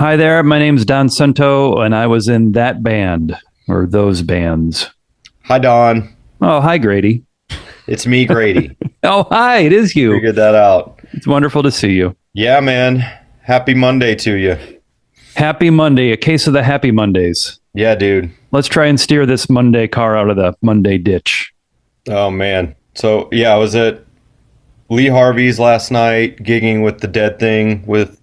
Hi there. My name's Don Cento, and I was in that band or those bands. Hi, Don. Oh, hi, Grady. It's me, Grady. Oh, hi. It is you. Figured that out. It's wonderful to see you. Yeah, man. Happy Monday to you. Happy Monday. A case of the happy Mondays. Yeah, dude. Let's try and steer this Monday car out of the Monday ditch. Oh, man. So, yeah, I was at Lee Harvey's last night, gigging with the Dead Thing with,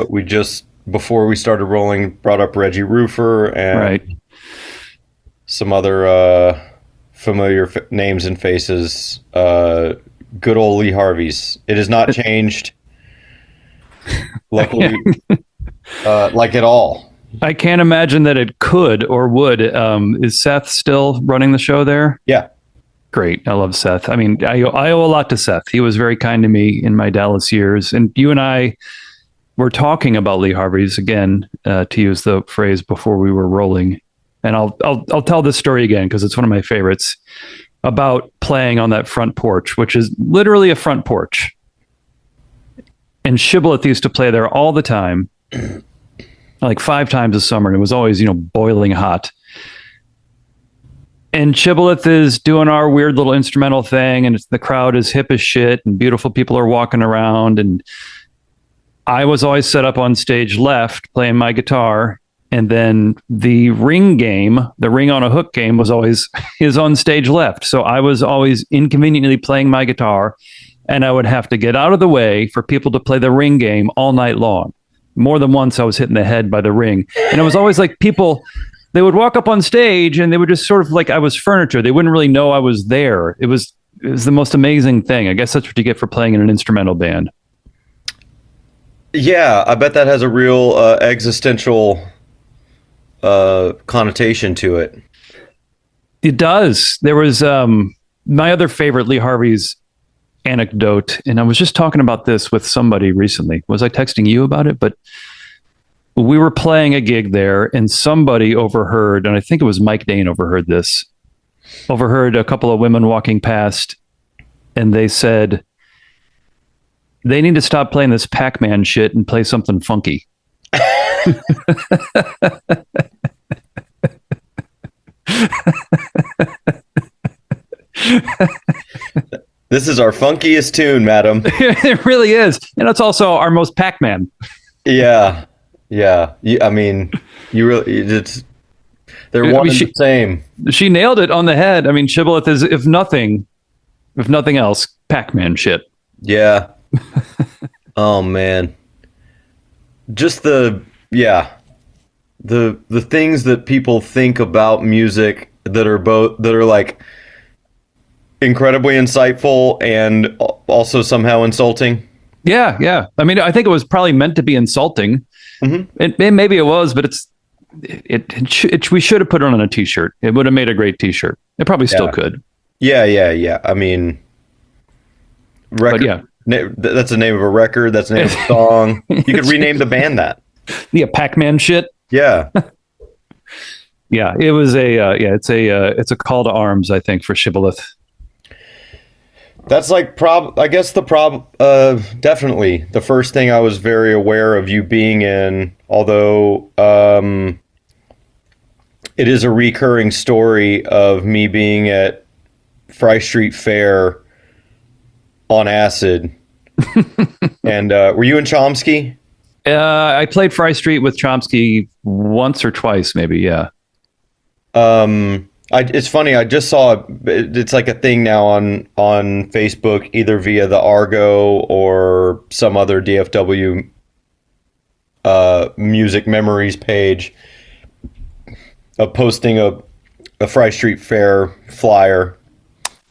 we just, before we started rolling, brought up Reggie Roofer and some other familiar names and faces. Good old Lee Harvey's. It has not changed, luckily, like at all. I can't imagine that it could or would. Is Seth still running the show there? Yeah. Great. I love Seth. I mean, I owe a lot to Seth. He was very kind to me in my Dallas years. And you and I were talking about Lee Harvey's again, to use the phrase before we were rolling. And I'll tell this story again because it's one of my favorites, about playing on that front porch, which is literally a front porch. And Shibboleth used to play there all the time, like 5 times a summer. And it was always, boiling hot. And Shibboleth is doing our weird little instrumental thing, and the crowd is hip as shit, and beautiful people are walking around. And I was always set up on stage left playing my guitar. And then the ring on a hook game was always his on stage left. So I was always inconveniently playing my guitar, and I would have to get out of the way for people to play the ring game all night long. More than once I was hitting the head by the ring. And it was always like people, they would walk up on stage and they would just sort of like I was furniture. They wouldn't really know I was there. It was the most amazing thing. I guess that's what you get for playing in an instrumental band. Yeah, I bet that has a real existential connotation to it. It does. There was my other favorite Lee Harvey's anecdote, and I was just talking about this with somebody recently. Was I texting you about it? But we were playing a gig there, and somebody overheard, and I think it was Mike Dane overheard a couple of women walking past, and they said, they need to stop playing this Pac-Man shit and play something funky. This is our funkiest tune, madam. It really is. And it's also our most Pac-Man. Yeah. I mean, you really, they're one and the same. She nailed it on the head. I mean, Shibboleth is, if nothing else, Pac-Man shit. Yeah. Oh, man. Just the things that people think about music that are like incredibly insightful and also somehow insulting. Yeah. I mean, I think it was probably meant to be insulting. Mm-hmm. And maybe it was, but we should have put it on a t-shirt. It would have made a great t-shirt. It probably still could. Yeah. I mean, record. But yeah. That's the name of a record. That's the name of a song. You could rename the band that. Yeah, Pac-Man shit. Yeah. Yeah, it was it's a call to arms, I think, for Shibboleth. That's like definitely the first thing I was very aware of you being in, although it is a recurring story of me being at Fry Street Fair on acid. And were you in Chomsky? I played Fry Street with Chomsky once or twice, maybe. Yeah. It's funny. I just saw it's like a thing now on Facebook, either via the Argo or some other DFW music memories page, of posting a Fry Street Fair flyer.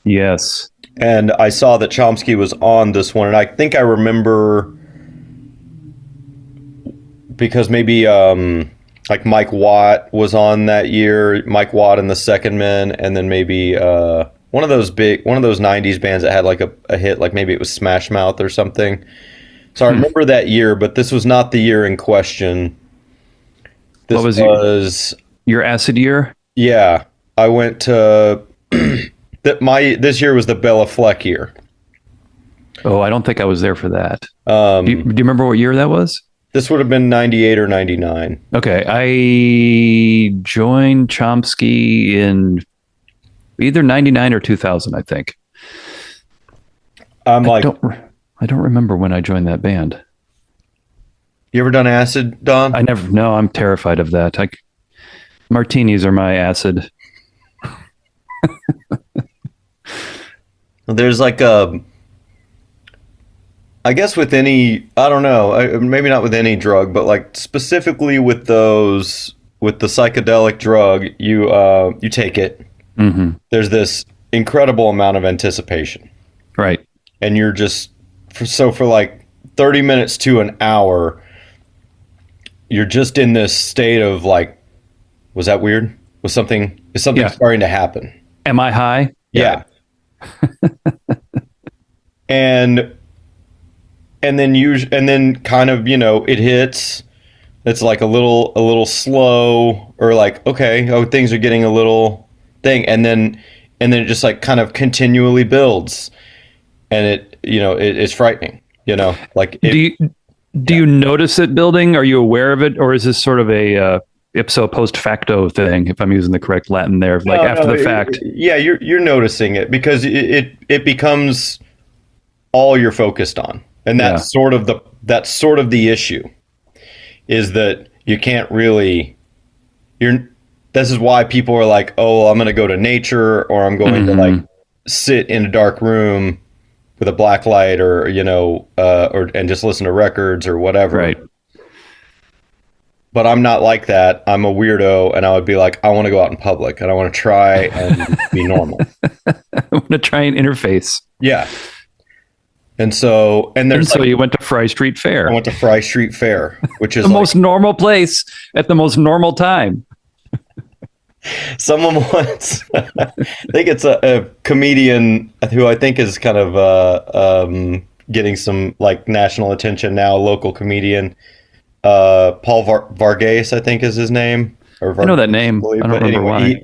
Yes. And I saw that Chomsky was on this one, and I think I remember because maybe like Mike Watt was on that year, Mike Watt and the Second Men, and then maybe one of those 90s bands that had like a hit, like maybe it was Smash Mouth or something. So I remember that year, but this was not the year in question. This was your acid year? Yeah. I went to this year was the Bella Fleck year. Oh, I don't think I was there for that. Do you remember what year that was? This would have been 98 or 99. Okay, I joined Chomsky in either 99 or 2000, I think. I don't remember when I joined that band. You ever done acid, Don? I never. No, I'm terrified of that. Martinis are my acid. There's like I guess with any, I don't know, maybe not with any drug, but like specifically with those, with the psychedelic drug, you take it. Mm-hmm. There's this incredible amount of anticipation. Right. And you're just, for like 30 minutes to an hour, you're just in this state of like, was that weird? Is something starting to happen? Am I high? Yeah. and then kind of, it hits. It's like a little slow, or like, okay, things are getting a little thing, and then it just like kind of continually builds, and it's frightening. Like do you notice it building? Are you aware of it, or is this sort of a ipso post facto thing, if I'm using the correct Latin there, like after the fact? Yeah, you're noticing it because it becomes all you're focused on. And that's sort of the issue, is that you can't really, this is why people are like, oh, I'm going to go to nature, or I'm going to like sit in a dark room with a black light, or, and just listen to records or whatever. Right. But I'm not like that. I'm a weirdo, and I would be like, I want to go out in public, and I want to try and be normal. I want to try and interface. Yeah. And so you went to Fry Street Fair. I went to Fry Street Fair, which is the most normal place at the most normal time. Someone once, I think it's a comedian who I think is kind of getting some like national attention now, a local comedian, Paul Varghese, I think is his name. I know that name. I don't remember why.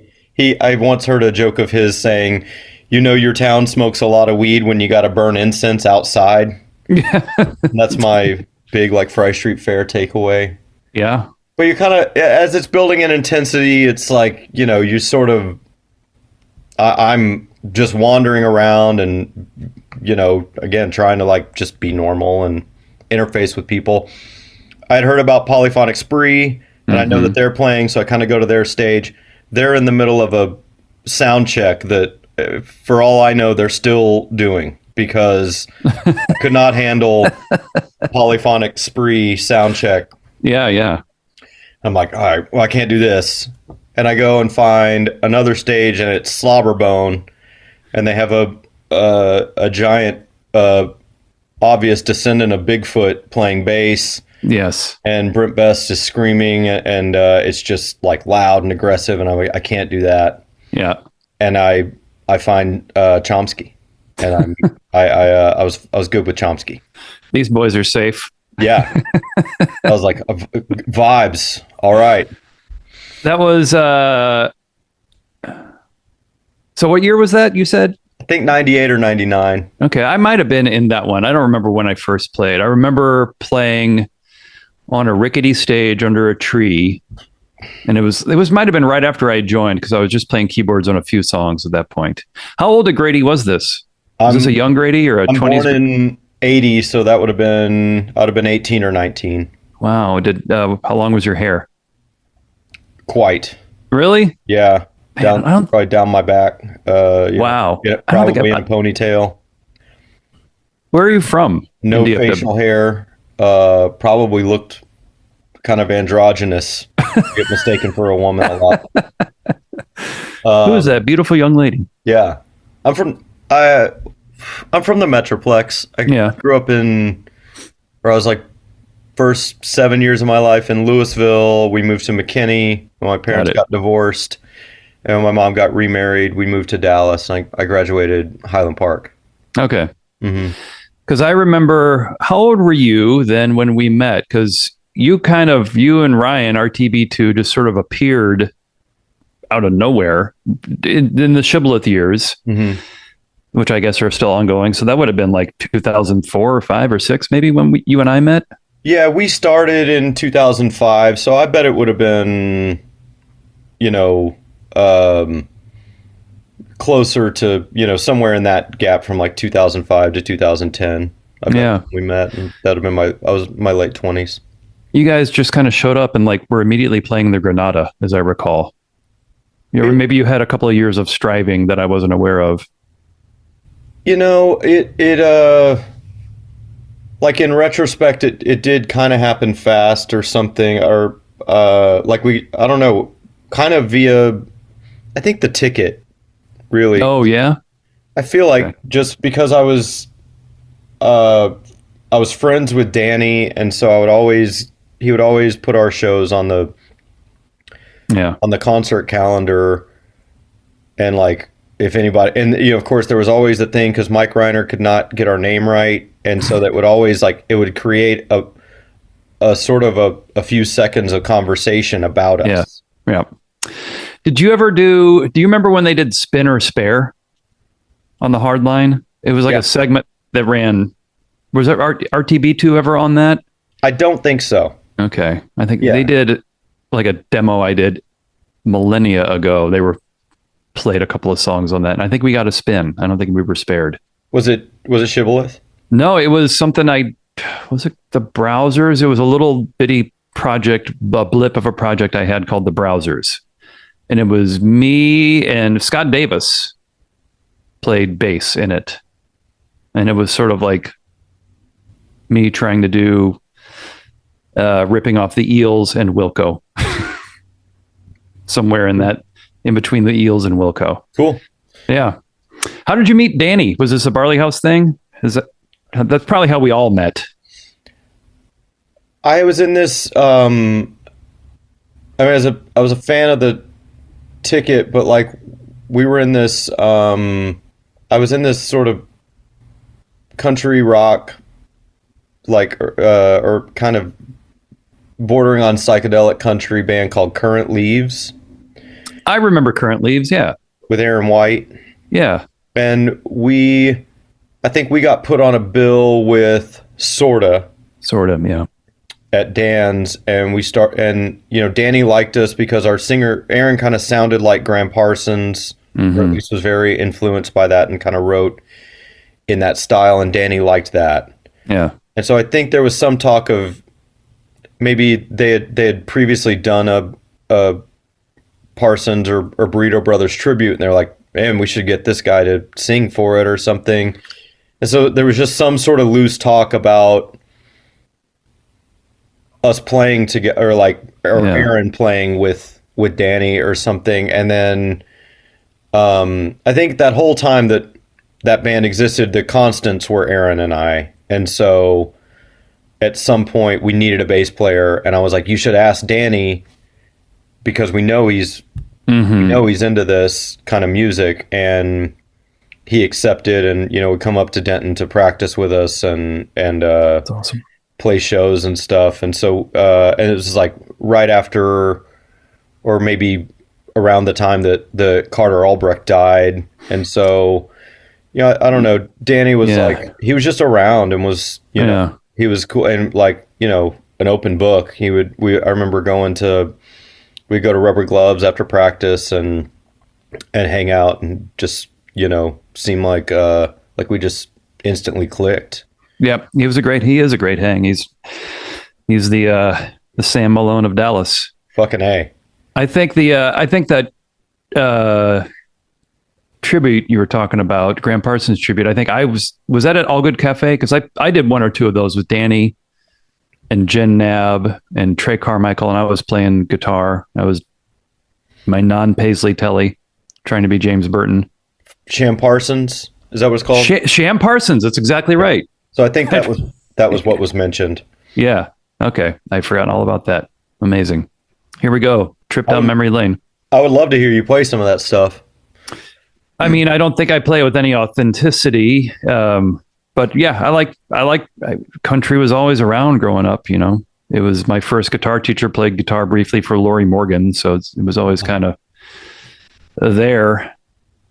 I once heard a joke of his saying, your town smokes a lot of weed when you got to burn incense outside. Yeah. That's my big like Fry Street Fair takeaway. Yeah. But you kind of, as it's building in intensity, it's like, you sort of, I'm just wandering around and, again, trying to like just be normal and interface with people. I'd heard about Polyphonic Spree, and I know that they're playing, so I kind of go to their stage. They're in the middle of a sound check that, for all I know, they're still doing, because I could not handle Polyphonic Spree sound check. Yeah. I'm like, all right, well, I can't do this. And I go and find another stage, and it's Slobberbone, and they have a giant, obvious descendant of Bigfoot playing bass. Yes. And Brent Best is screaming, and it's just like loud and aggressive, and I'm like, I can't do that. Yeah. And I find Chomsky, and I was good with Chomsky. These boys are safe. Yeah. I was like, vibes. All right. That was so what year was that, you said? I think 98 or 99. Okay, I might have been in that one. I don't remember when I first played. I remember playing on a rickety stage under a tree, and it might have been right after I joined, because I was just playing keyboards on a few songs at that point. How old a Grady was this? Was this a young Grady or a 20s? I'm born in 80, so that would have been, I'd have been 18 or 19. Wow. How long was your hair? Quite. Really? Yeah. Probably down my back. Wow. Probably in a ponytail. Where are you from? No facial hair. Probably looked kind of androgynous. Get mistaken for a woman a lot. Who is that beautiful young lady? Yeah. I'm from the Metroplex. I grew up where I was like, first 7 years of my life in Louisville. We moved to McKinney when my parents got divorced, and when my mom got remarried, we moved to Dallas, and I graduated Highland Park. Okay. Because I remember, how old were you then when we met? Because you and Ryan, RTB2, just sort of appeared out of nowhere in the Shibboleth years, which I guess are still ongoing. So that would have been like 2004 or 5 or 6, maybe, when you and I met. Yeah, we started in 2005, so I bet it would have been, you know, um, closer to, somewhere in that gap from like 2005 to 2010. I bet Yeah. we met, and that'd have been I was my late 20s. You guys just kind of showed up and like were immediately playing the Granada, as I recall. Or maybe you had a couple of years of striving that I wasn't aware of. Like in retrospect, it did kind of happen fast or something, or I don't know, kind of via, I think the ticket, really. Oh yeah. I feel Okay. like just because uh, I was friends with Danny, and so he would always put our shows Yeah. on the concert calendar, and like if anybody, and of course there was always the thing because Mike Reiner could not get our name right, and so that would always like it would create a sort of a few seconds of conversation about Yeah. us. Yeah. Do you remember when they did Spin or Spare on the hard line? It was like Yeah. a segment that ran. Was there RTB2 ever on that? I don't think so. Okay. I think Yeah. they did like a demo I did millennia ago. They were played a couple of songs on that. And I think we got a spin. I don't think we were spared. Was it Shibboleth? No, it was something was it the Browsers? It was a little bitty project, a blip of a project I had called the Browsers. And it was me and Scott Davis played bass in it. And it was sort of like me trying to do ripping off the Eels and Wilco. Somewhere in between the Eels and Wilco. Cool. Yeah. How did you meet Danny? Was this a Barley House thing? That's probably how we all met. I was in this. I was a fan of the ticket, but like we were in this. I was in this sort of country rock, like or kind of bordering on psychedelic country band called Current Leaves I remember Current Leaves. Yeah. with Aaron White, Yeah. and I think we got put on a bill with Sorta Sort of. Yeah. at Dan's, and Danny liked us because our singer Aaron kind of sounded like Graham Parsons, or at least was very influenced by that and kind of wrote in that style, and Danny liked that. Yeah. And so I think there was some talk of maybe they had previously done a Parsons or Burrito Brothers tribute, and they're like, man, we should get this guy to sing for it or something. And so there was just some sort of loose talk about us playing together, or Yeah. Aaron playing with Danny or something. And then I think that whole time that band existed, the constants were Aaron and I. And so at some point we needed a bass player, and I was like, you should ask Danny because we know he's into this kind of music. And he accepted, and would come up to Denton to practice with us and That's awesome. play shows and stuff. And so and it was like right after, or maybe around the time that the Carter Albrecht died. And so I don't know, Danny was like, he was just around and was he was cool, and like an open book. I remember we'd go to Rubber Gloves after practice and hang out and just seem like we just instantly clicked. Yep. He is a great hang. He's the Sam Malone of Dallas. Fucking A. I think that tribute you were talking about, Graham Parsons tribute, I think was that at All Good Cafe? Because I did one or two of those with Danny and Jen Nab and Trey Carmichael, and I was playing guitar. I was my non-Paisley Telly, trying to be James Burton. Sham Parsons, is that what it's called? Sham Parsons, that's exactly right. So I think that was what was mentioned. Yeah. Okay. I'd forgotten all about that. Amazing. Here we go. Trip down memory lane. I would love to hear you play some of that stuff. I mean, I don't think I play it with any authenticity. But yeah, I like country was always around growing up, It was my first guitar teacher played guitar briefly for Lori Morgan. So it was always kind of there.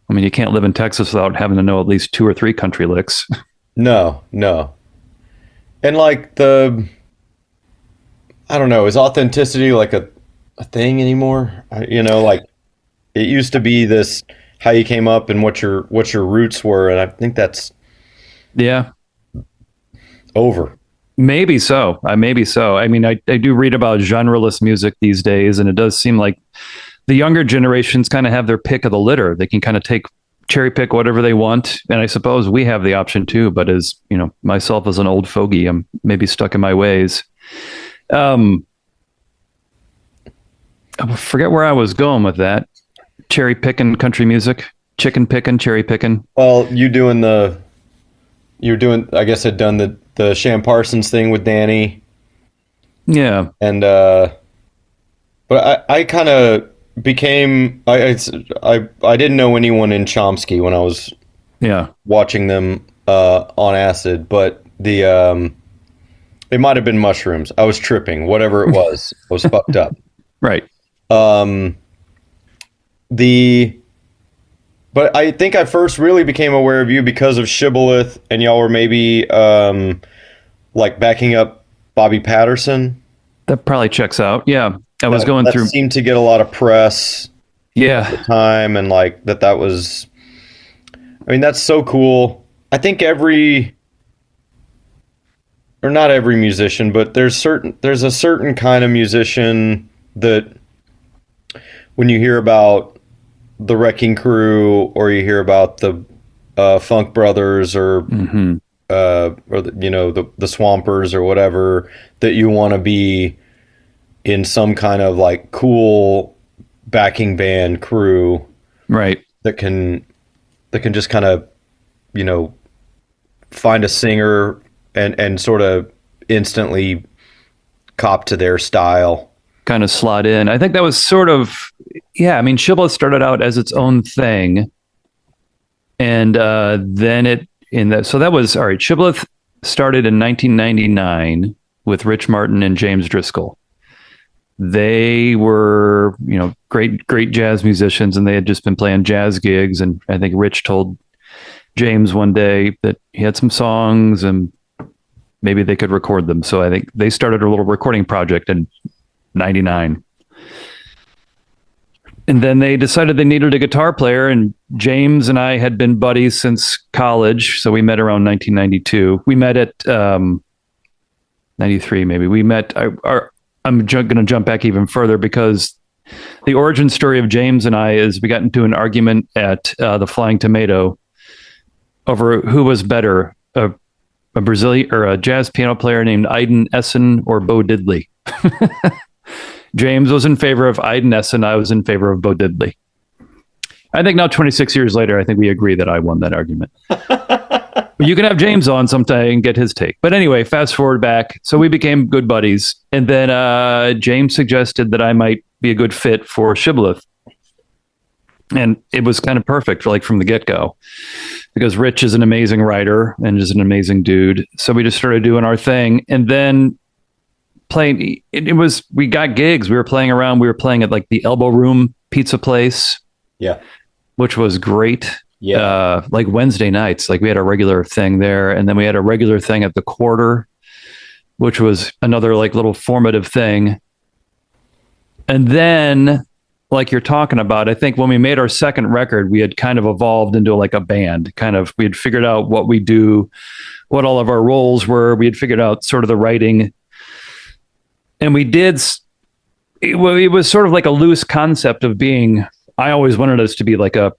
I mean, you can't live in Texas without having to know at least 2 or 3 country licks. No. And like the I don't know, is authenticity like a thing anymore? Like it used to be this how you came up and what your roots were, and I think that's Yeah, over. maybe so. Maybe so. I mean, I do read about genreless music these days, and it does seem like the younger generations kind of have their pick of the litter. They can kind of cherry pick whatever they want. And I suppose we have the option too, but as myself as an old fogey, I'm maybe stuck in my ways. I forget where I was going with that. Cherry picking country music, chicken picking, cherry picking. Well, I guess I'd done the Sham Parsons thing with Danny. Yeah. And, but I kind of became, I didn't know anyone in Chomsky when I was watching them, on acid, but it might've been mushrooms. I was tripping, whatever it was. I was fucked up. Right. But I think I first really became aware of you because of Shibboleth, and y'all were maybe like backing up Bobby Patterson. That probably checks out. Yeah, I was going through. Seemed to get a lot of press. Yeah, at the time, and like that was. I mean, that's so cool. I think not every musician, but there's a certain kind of musician that when you hear about the Wrecking Crew, or you hear about the Funk Brothers, or the Swampers or whatever, that you want to be in some kind of like cool backing band crew, right? That can just kind of find a singer and sort of instantly cop to their style, kind of slot in. I think that was sort of. Yeah, I mean, Shibboleth started out as its own thing, and then so that was all right. Shibboleth started in 1999 with Rich Martin and James Driscoll. They were, great jazz musicians, and they had just been playing jazz gigs. And I think Rich told James one day that he had some songs and maybe they could record them. So I think they started a little recording project in '99. And then they decided they needed a guitar player, and James and I had been buddies since college. So we met around 1992. We met at 93, maybe. We met, I'm going to jump back even further, because the origin story of James and I is we got into an argument at the Flying Tomato over who was better, a Brazilian or a jazz piano player named Aiden Essen or Bo Diddley. James was in favor of Aiden Essen. I was in favor of Bo Diddley. I think now, 26 years later, I think we agree that I won that argument. But you can have James on sometime and get his take. But anyway, fast forward back. So we became good buddies. And then James suggested that I might be a good fit for Shibboleth. And it was kind of perfect, like from the get-go, because Rich is an amazing writer and is an amazing dude. So we just started doing our thing. And then playing, we got gigs. We were playing around. We were playing at like the Elbow Room pizza place. Yeah. Which was great. Yeah. Like Wednesday nights, like we had a regular thing there. And then we had a regular thing at the Quarter, which was another like little formative thing. And then, like you're talking about, I think when we made our second record, we had kind of evolved into like a band. We had figured out what we do, what all of our roles were. We had figured out sort of the writing. And we did, it was sort of like a loose concept of being, I always wanted us to be like a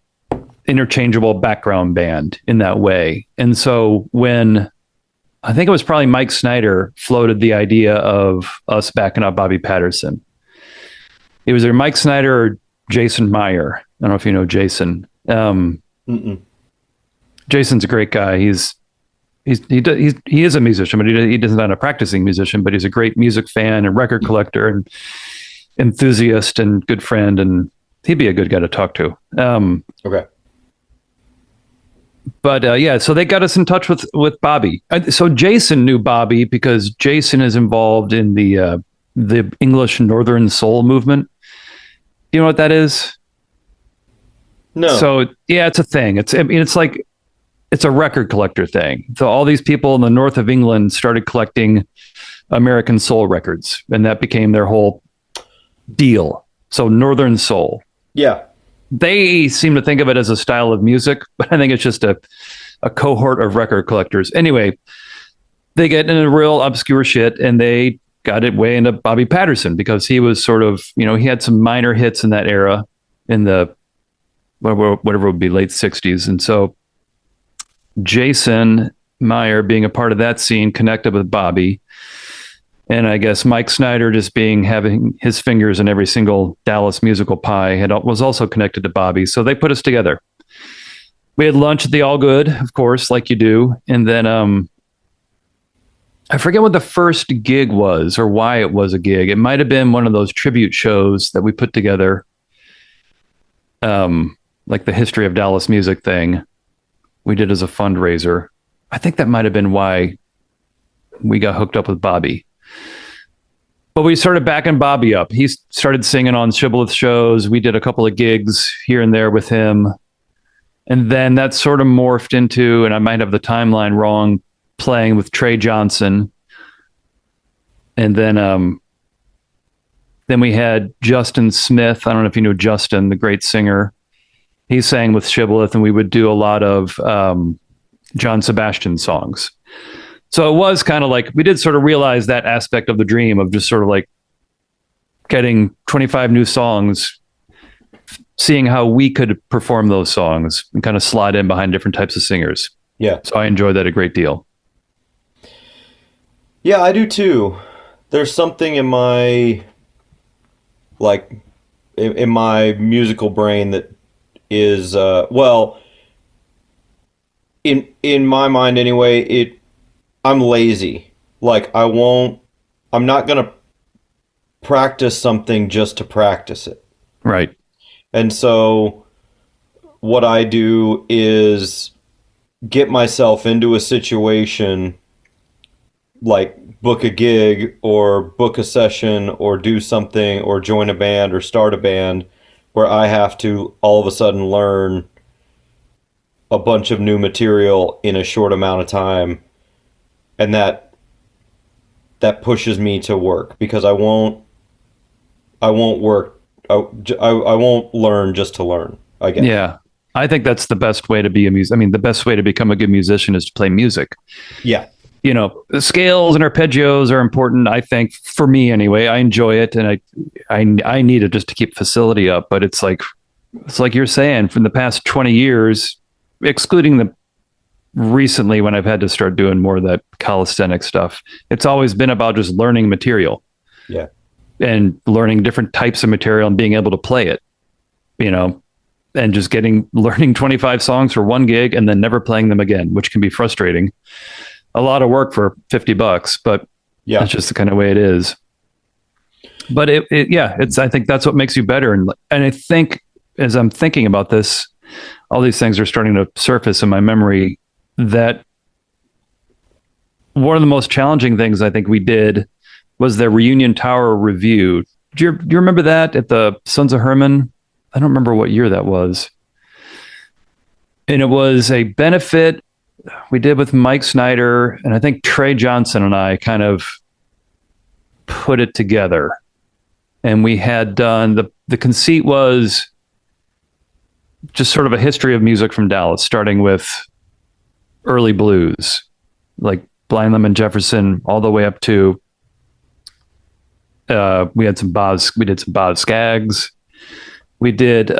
interchangeable background band in that way. And so when, I think it was probably Mike Snyder floated the idea of us backing up Bobby Patterson. It was either Mike Snyder or Jason Meyer. I don't know if you know Jason. Jason's a great guy. He is a musician, but he doesn't not a practicing musician, but he's a great music fan and record collector and enthusiast and good friend. And he'd be a good guy to talk to. Okay. But yeah, so they got us in touch with Bobby. So Jason knew Bobby because Jason is involved in the English Northern Soul movement. You know what that is? No. So yeah, it's a thing. It's a record collector thing. So all these people in the north of England started collecting American Soul Records, and that became their whole deal. So Northern Soul. Yeah. They seem to think of it as a style of music, but I think it's just a cohort of record collectors. Anyway, they get into real obscure shit, and they got it way into Bobby Patterson because he was sort of, he had some minor hits in that era in the whatever would be late 60s. And so Jason Meyer, being a part of that scene, connected with Bobby. And I guess Mike Snyder, just having his fingers in every single Dallas musical pie, was also connected to Bobby. So they put us together. We had lunch at the All Good, of course, like you do. And then I forget what the first gig was or why it was a gig. It might have been one of those tribute shows that we put together, like the History of Dallas Music thing we did as a fundraiser. I think that might have been why we got hooked up with Bobby. But we started backing Bobby up. He started singing on Shibboleth shows. We did a couple of gigs here and there with him. And then that sort of morphed into, and I might have the timeline wrong, playing with Trey Johnson. And then we had Justin Smith. I don't know if you know Justin, the great singer. He sang with Shibboleth, and we would do a lot of John Sebastian songs. So it was kind of like, we did sort of realize that aspect of the dream of just sort of like getting 25 new songs, seeing how we could perform those songs and kind of slide in behind different types of singers. Yeah. So I enjoyed that a great deal. Yeah, I do too. There's something in my, in my musical brain that is, in my mind anyway, I'm lazy. I'm not going to practice something just to practice it. Right. And so what I do is get myself into a situation, like book a gig or book a session or do something or join a band or start a band where I have to all of a sudden learn a bunch of new material in a short amount of time. And that pushes me to work because I won't work. I won't learn just to learn, I guess. Yeah. I think that's the best way to be a musician. I mean, the best way to become a good musician is to play music. Yeah. The scales and arpeggios are important, I think, for me anyway. I enjoy it, and I need it just to keep facility up. But it's like you're saying, from the past 20 years, excluding the recently when I've had to start doing more of that calisthenic stuff, it's always been about just learning material. Yeah. And learning different types of material and being able to play it, and just learning 25 songs for one gig and then never playing them again, which can be frustrating. A lot of work for $50, but yeah, that's just the kind of way it is. But I think that's what makes you better. And I think as I'm thinking about this, all these things are starting to surface in my memory, that one of the most challenging things I think we did was the Reunion Tower review. Do you remember that at the Sons of Herman? I don't remember what year that was. And it was a benefit we did with Mike Snyder, and I think Trey Johnson and I kind of put it together. And we had done, the conceit was just sort of a history of music from Dallas, starting with early blues, like Blind Lemon Jefferson, all the way up to we did some Boz Skaggs. We did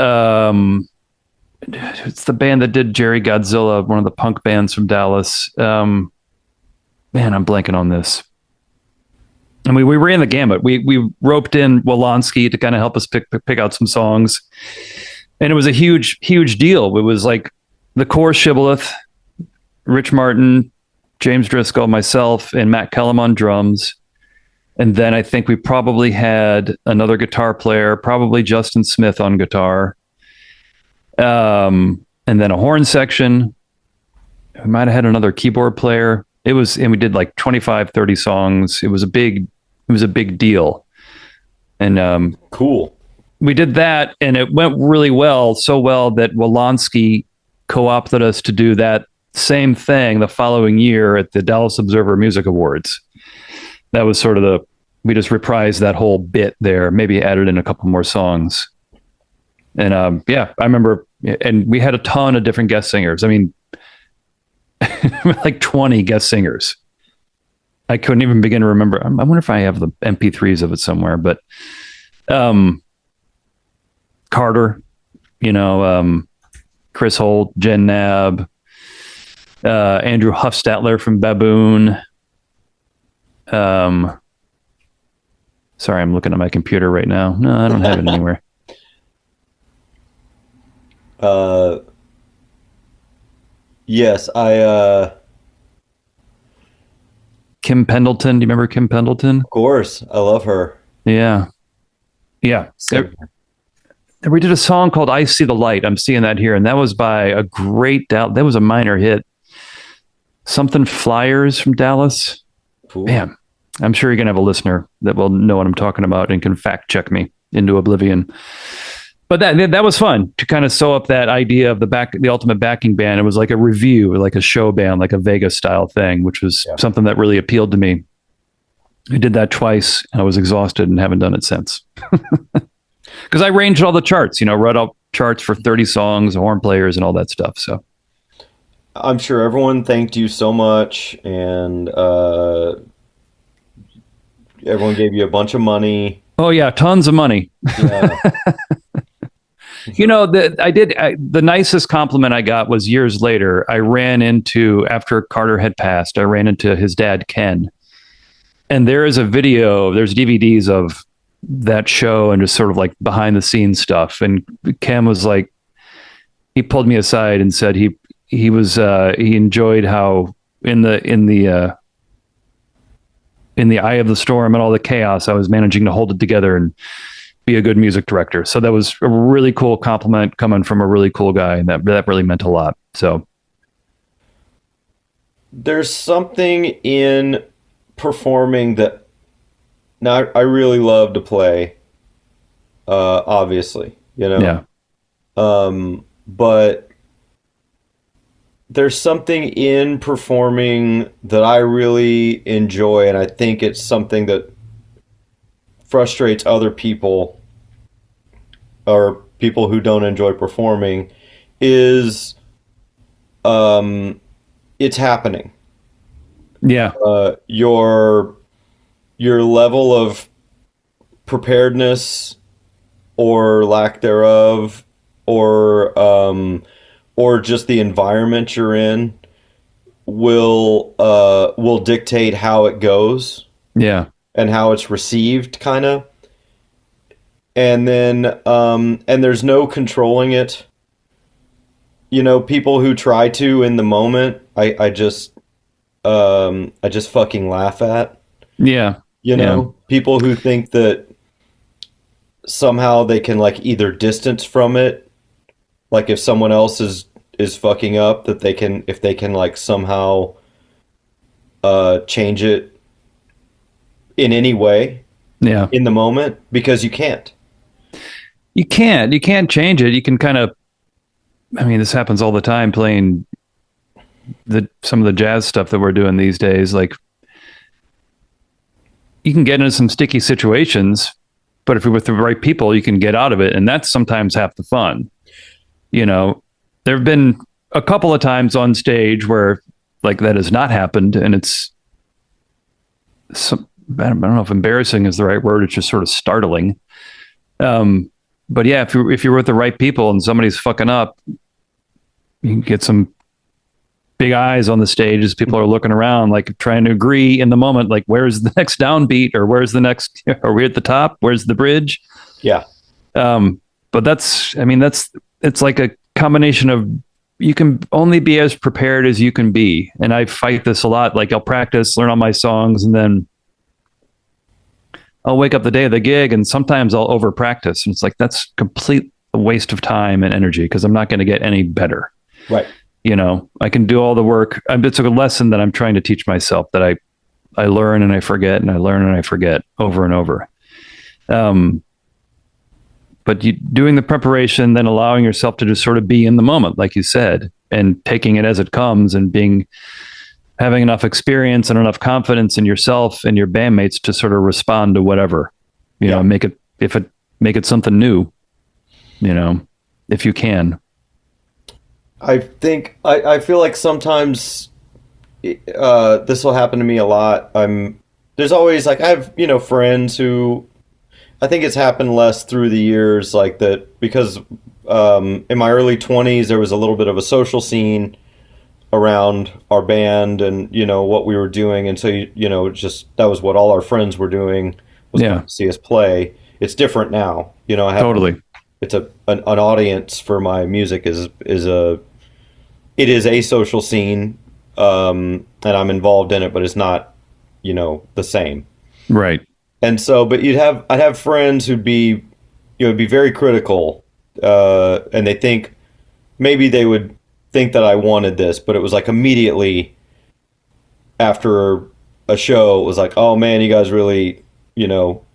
it's the band that did Jerry Godzilla, one of the punk bands from Dallas. Man, I'm blanking on this. And we ran the gamut. We roped in Wolanski to kind of help us pick out some songs. And it was a huge, huge deal. It was like the core Shibboleth, Rich Martin, James Driscoll, myself, and Matt Kellum on drums. And then I think we probably had another guitar player, probably Justin Smith on guitar. And then a horn section. We might have had another keyboard player. And we did like 25, 30 songs. It was a big deal. And cool. We did that, and it went really well, so well that Wolanski co-opted us to do that same thing the following year at the Dallas Observer Music Awards. that was sort of we just reprised that whole bit there, maybe added in a couple more songs. And I remember, and we had a ton of different guest singers. I mean, like 20 guest singers. I couldn't even begin to remember. I wonder if I have the MP3s of it somewhere, but Carter, Chris Holt, Jen Knabb, Andrew Huffstatler from Baboon. Sorry, I'm looking at my computer right now. No, I don't have it anywhere. Yes, Kim Pendleton. Do you remember Kim Pendleton? Of course. I love her. Yeah. We did a song called I See the Light. I'm seeing that here. And that was by a that was a minor hit. Something Flyers from Dallas. Cool. Man, I'm sure you're going to have a listener that will know what I'm talking about and can fact check me into oblivion. But that was fun to kind of sew up that idea of the ultimate backing band. It was like a review, like a show band, like a Vegas style thing, which was something that really appealed to me. I did that twice and I was exhausted and haven't done it since. Because I arranged all the charts, wrote out charts for 30 songs, horn players and all that stuff. So I'm sure everyone thanked you so much, and everyone gave you a bunch of money. Oh yeah, tons of money. Yeah. The nicest compliment I got was years later. After Carter had passed, I ran into his dad, Ken. And there's DVDs of that show and just sort of like behind the scenes stuff. And Ken was like, he pulled me aside and said he enjoyed how in the eye of the storm and all the chaos, I was managing to hold it together and be a good music director. So that was a really cool compliment coming from a really cool guy, and that really meant a lot. So there's something in performing that now I really love to play, obviously, Yeah. But there's something in performing that I really enjoy, and I think it's something that frustrates other people or people who don't enjoy performing is it's happening. Yeah. Your level of preparedness or lack thereof, or just the environment you're in will dictate how it goes. Yeah. And how it's received, kind of. And then and there's no controlling it. People who try to in the moment, I just fucking laugh at. Yeah. People who think that somehow they can like either distance from it, like if someone else is fucking up, that if they can like somehow change it in any way in the moment, because you can't change it. You can kind of, this happens all the time playing some of the jazz stuff that we're doing these days. Like, you can get into some sticky situations, but if you're with the right people, you can get out of it. And that's sometimes half the fun. There have been a couple of times on stage where like that has not happened, and it's I don't know if embarrassing is the right word. It's just sort of startling. But yeah, if you're with the right people and somebody's fucking up, you can get some big eyes on the stage as people are looking around, like trying to agree in the moment, like where's the next downbeat, or where's the next, are we at the top? Where's the bridge? Yeah. But it's like a combination of, you can only be as prepared as you can be. And I fight this a lot. Like, I'll practice, learn all my songs, and then I'll wake up the day of the gig, and sometimes I'll over practice. And it's like, that's complete waste of time and energy, because I'm not going to get any better. Right. I can do all the work. It's a lesson that I'm trying to teach myself, that I learn and I forget, and I learn and I forget over and over. But doing the preparation, then allowing yourself to just sort of be in the moment, like you said, and taking it as it comes, and being, having enough experience and enough confidence in yourself and your bandmates to sort of respond to whatever, make it something new, if you can. I think I feel like sometimes this will happen to me a lot. There's always like I have friends who I think it's happened less through the years, like that because in my early 20s there was a little bit of a social scene around our band and what we were doing, and so just that was what all our friends were doing was to see us play. It's different now, I have totally. It's an audience for my music it is a social scene, and I'm involved in it, but it's not, the same. Right. And so, but I'd have friends who'd be, be very critical, and maybe they would think that I wanted this, but it was like immediately after a show, it was like, oh man, you guys really,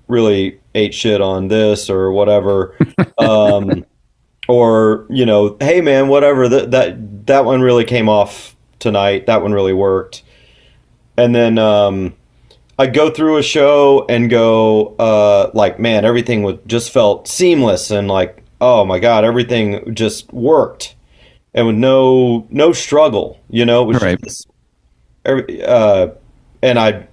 really ate shit on this or whatever. Or, hey man, whatever, that one really came off tonight. That one really worked. And then I'd go through a show and go, like, man, everything just felt seamless and like, oh my God, everything just worked. And with no struggle, it was right. just, and I'd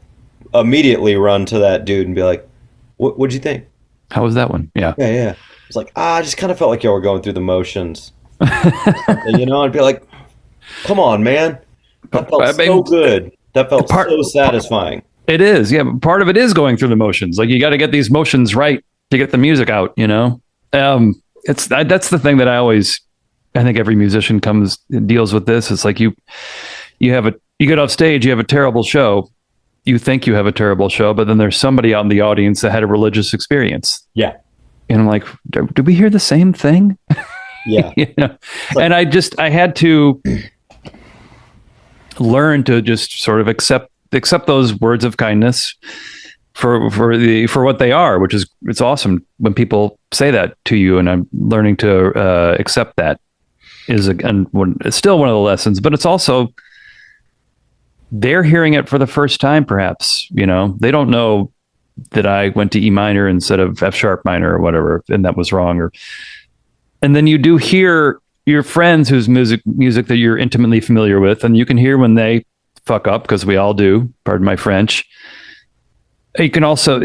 immediately run to that dude and be like, what'd you think? How was that one? Yeah. Yeah. It's like, I just kind of felt like y'all were going through the motions. I'd be like, come on, man. That felt so good. That felt so satisfying. It is. Yeah. Part of it is going through the motions. Like you got to get these motions right to get the music out, that's the thing that I think every musician deals with this. It's like you get off stage, you have a terrible show. You think you have a terrible show, but then there's somebody out in the audience that had a religious experience. Yeah. And I'm like, did we hear the same thing? Yeah. And I had to learn to just sort of accept those words of kindness for what they are, which is, it's awesome when people say that to you. And I'm learning to accept that it's still one of the lessons, but it's also, they're hearing it for the first time, perhaps, they don't know that I went to E minor instead of F sharp minor or whatever, and that was wrong. And then you do hear your friends whose music that you're intimately familiar with, and you can hear when they fuck up, because we all do, pardon my French. You can also,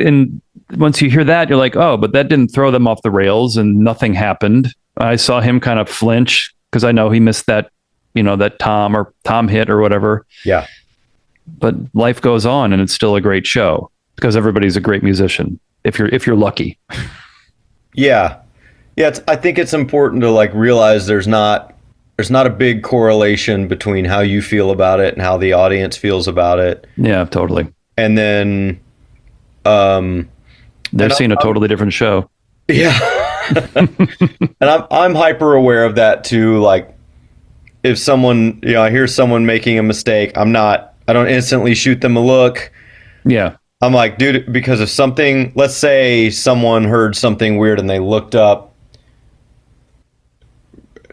once you hear that, you're like, oh, but that didn't throw them off the rails and nothing happened. I saw him kind of flinch because I know he missed that, that tom hit or whatever. Yeah. But life goes on and it's still a great show because everybody's a great musician if you're lucky. Yeah. Yeah. I think it's important to like realize there's not a big correlation between how you feel about it and how the audience feels about it. Yeah, totally. And then, they're seeing a totally different show. Yeah. And I'm hyper aware of that too. Like if someone, I hear someone making a mistake, I don't instantly shoot them a look. Yeah. I'm like, dude, because if something, let's say someone heard something weird and they looked up,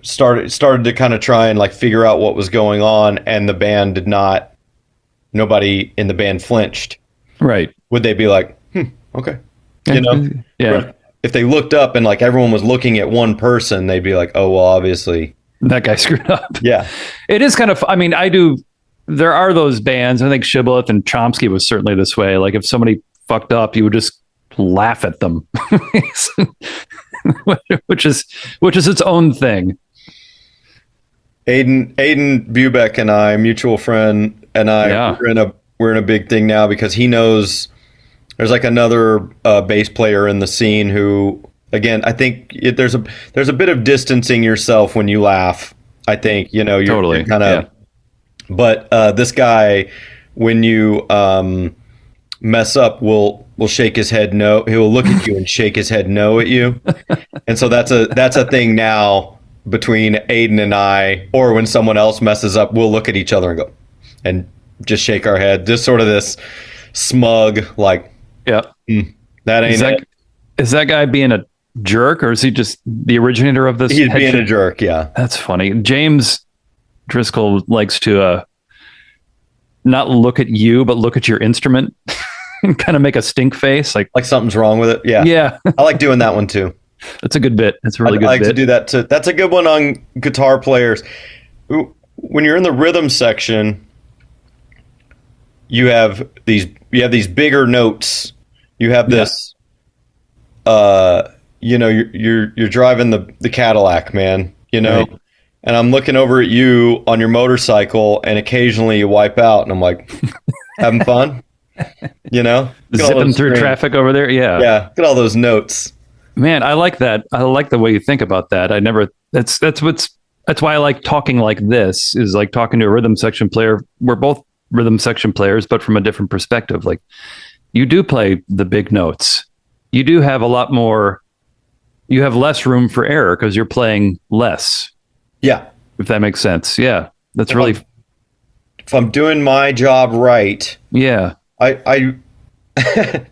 started to kind of try and like figure out what was going on, and the band nobody in the band flinched. Right. Would they be like, okay. Yeah. If they looked up and like everyone was looking at one person, they'd be like, oh, well, obviously that guy screwed up. Yeah. It is kind of, there are those bands. I think Shibboleth and Chomsky was certainly this way. Like if somebody fucked up, you would just laugh at them, which is its own thing. Aiden Bubeck and I, mutual friend, and we're in a big thing now because he knows there's like another bass player in the scene who, again, I think there's a bit of distancing yourself when you laugh. I think you're totally kind of. Yeah. But this guy, when you mess up, will shake his head no. He will look at you and shake his head no at you, and so that's a thing now between Aiden and I. Or when someone else messes up, we'll look at each other and go, and just shake our head, just sort of this smug, like, yeah, that ain't it. Is that guy being a jerk, or is he just the originator of this? He's being a jerk. Yeah, that's funny. James Driscoll likes to not look at you, but look at your instrument and kind of make a stink face. Like something's wrong with it. Yeah. Yeah. I like doing that one too. That's a good bit. That's a really good I like bit. to do that too. That's a good one on guitar players. When you're in the rhythm section, you have these bigger notes. You have this, you're driving the Cadillac, man, right. And I'm looking over at you on your motorcycle, and occasionally you wipe out, and I'm like, having fun, zipping through traffic over there. Yeah. Yeah. Get all those notes. Man, I like that. I like the way you think about that. That's why I like talking like this, is like talking to a rhythm section player. We're both rhythm section players, but from a different perspective. Like, you do play the big notes. You do have you have less room for error because you're playing less. Yeah. If that makes sense. Yeah. That's if I'm doing my job right. Yeah. I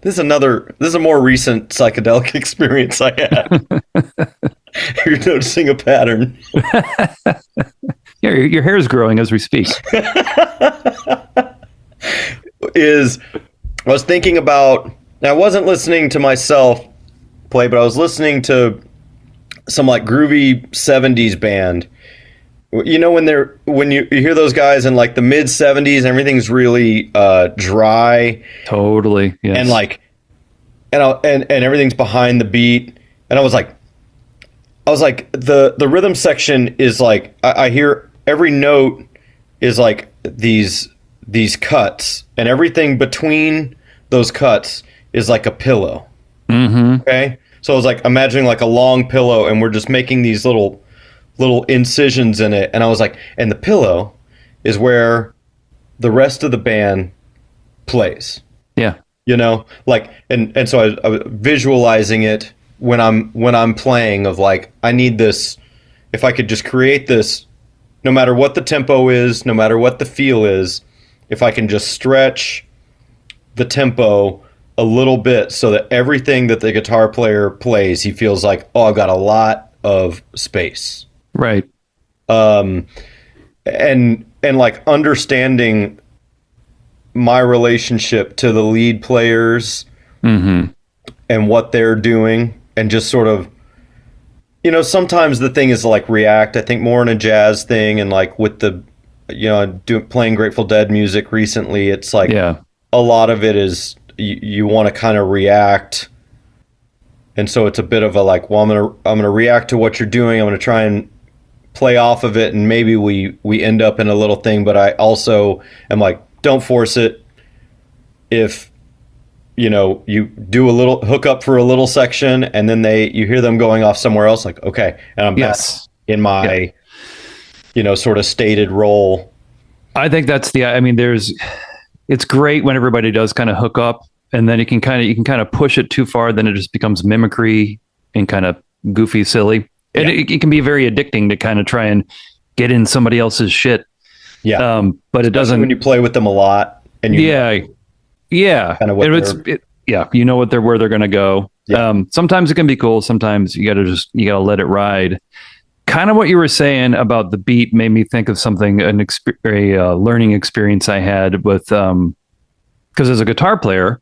this is a more recent psychedelic experience I had. You're noticing a pattern. Yeah, your hair is growing as we speak. I was thinking about, I wasn't listening to myself play, but I was listening to some like groovy 70s band. When you hear those guys in like the mid 70s, everything's really dry. Totally. Yes. And everything's behind the beat. And I was like the rhythm section is like, I hear every note is like these cuts, and everything between those cuts is like a pillow. Mm-hmm. Okay. So I was like imagining like a long pillow, and we're just making these little incisions in it. And I was like, and the pillow is where the rest of the band plays. Yeah. Like, and so I was visualizing it when I'm playing, of like, I need this, if I could just create this, no matter what the tempo is, no matter what the feel is, if I can just stretch the tempo a little bit so that everything that the guitar player plays, he feels like, oh, I've got a lot of space. Right. And like understanding my relationship to the lead players, mm-hmm. and what they're doing, and just sort of, sometimes the thing is like react. I think more in a jazz thing, and like with the, playing Grateful Dead music recently, it's like, a lot of it is you want to kind of react. And so it's a bit of a like, well, I'm going to react to what you're doing. I'm going to try and play off of it. And maybe we end up in a little thing, but I also am like, don't force it. If, you do a little hook up for a little section, and then you hear them going off somewhere else, like, okay. And I'm back in my, sort of stated role. I think that's it's great when everybody does kind of hook up, and then you can kind of push it too far. Then it just becomes mimicry and kind of goofy, silly. And it can be very addicting to kind of try and get in somebody else's shit. Yeah. But it doesn't, when you play with them a lot, and yeah. Kind of where they're going to go. Yeah. Sometimes it can be cool. Sometimes you gotta let it ride. Kind of what you were saying about the beat made me think of something, a learning experience I had with, because as a guitar player,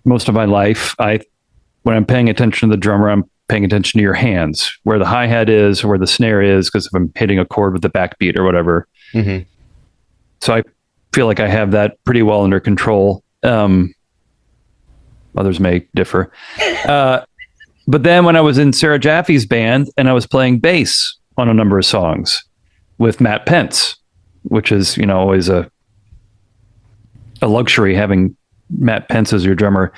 most of my life, when I'm paying attention to the drummer, I'm paying attention to your hands, where the hi-hat is, or where the snare is, because if I'm hitting a chord with the backbeat or whatever. Mm-hmm. So I feel like I have that pretty well under control. Others may differ. But then when I was in Sarah Jaffe's band and I was playing bass on a number of songs with Matt Pence, which is, always a luxury having Matt Pence as your drummer.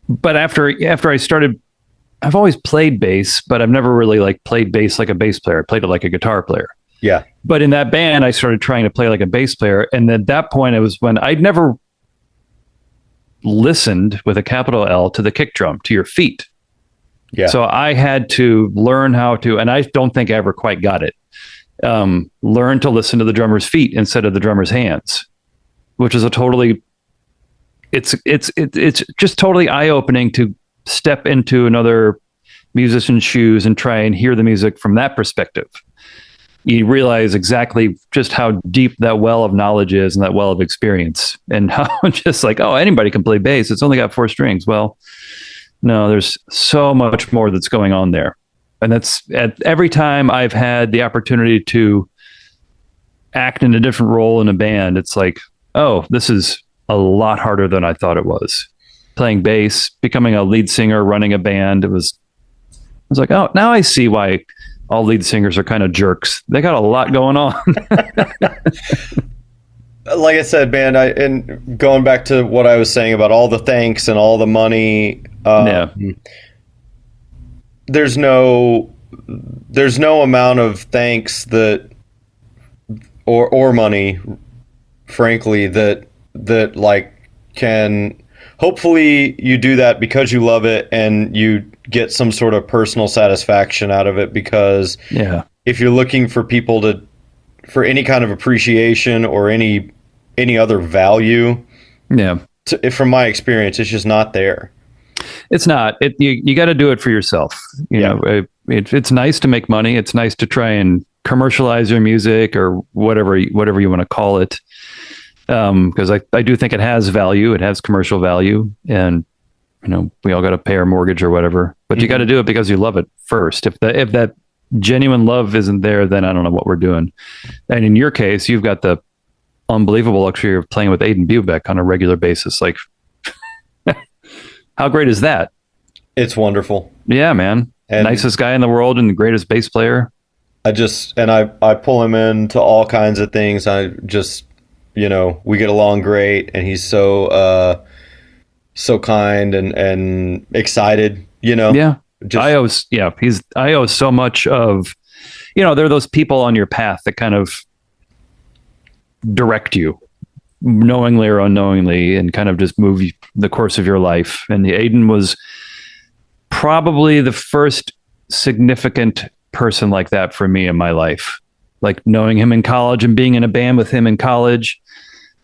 But after I started, I've always played bass, but I've never really like played bass like a bass player. I played it like a guitar player. Yeah. But in that band, I started trying to play like a bass player. And at that point, it was when I'd never listened, with a capital L, to the kick drum, to your feet. Yeah. So I had to learn how to, and I don't think I ever quite got it, learn to listen to the drummer's feet instead of the drummer's hands, which is it's just totally eye-opening to step into another musician's shoes and try and hear the music from that perspective. you realize exactly just how deep that well of knowledge is and that well of experience, and how just like, oh, anybody can play bass. It's only got 4 strings. Well, no, there's so much more that's going on there. And that's every time I've had the opportunity to act in a different role in a band, it's like, oh, this is a lot harder than I thought it was. Playing bass, becoming a lead singer, running a band. I was like, oh, now I see why all lead singers are kind of jerks. They got a lot going on. Like I said, man, and going back to what I was saying about all the thanks and all the money, there's no amount of thanks that or money, frankly, that like can, hopefully you do that because you love it and you get some sort of personal satisfaction out of it, because if you're looking for people for any kind of appreciation or any other value, from my experience, it's just not there. It's not. You got to do it for yourself. You know, it's nice to make money. It's nice to try and commercialize your music or whatever you want to call it. Because I do think it has value. It has commercial value, and you know, we all got to pay our mortgage or whatever. But you got to do it because you love it first. If that genuine love isn't there, then I don't know what we're doing. And in your case, you've got the unbelievable luxury of playing with Aiden Bubeck on a regular basis. Like, how great is that? It's wonderful. Yeah, man. And nicest guy in the world and the greatest bass player. I pull him into all kinds of things. I just, you know, we get along great, and he's so kind and excited, you know. Yeah. I owe so much of, you know, there are those people on your path that kind of direct you, knowingly or unknowingly, and kind of just move the course of your life. And Aiden was probably the first significant person like that for me in my life. Like knowing him in college and being in a band with him in college.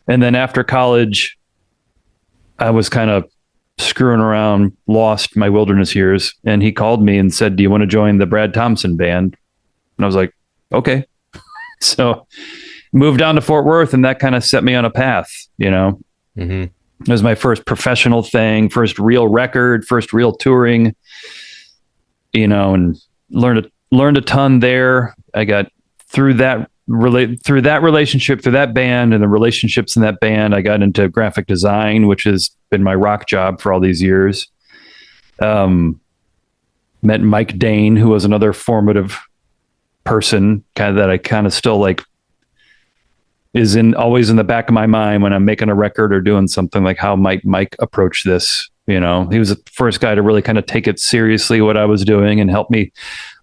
And then after college, I was kind of screwing around, lost my wilderness years. And he called me and said, do you want to join the Brad Thompson band? And I was like, okay. So moved down to Fort Worth, and that kind of set me on a path, you know. It was my first professional thing, first real record, first real touring, you know, and learned a ton there. I got through that relationship, through that band and the relationships in that band, I got into graphic design, which has been my rock job for all these years. Met Mike Dane, who was another formative person, kind of that I kind of still like is always in the back of my mind when I'm making a record or doing something, like how might Mike approach this? You know, he was the first guy to really kind of take it seriously, what I was doing, and help me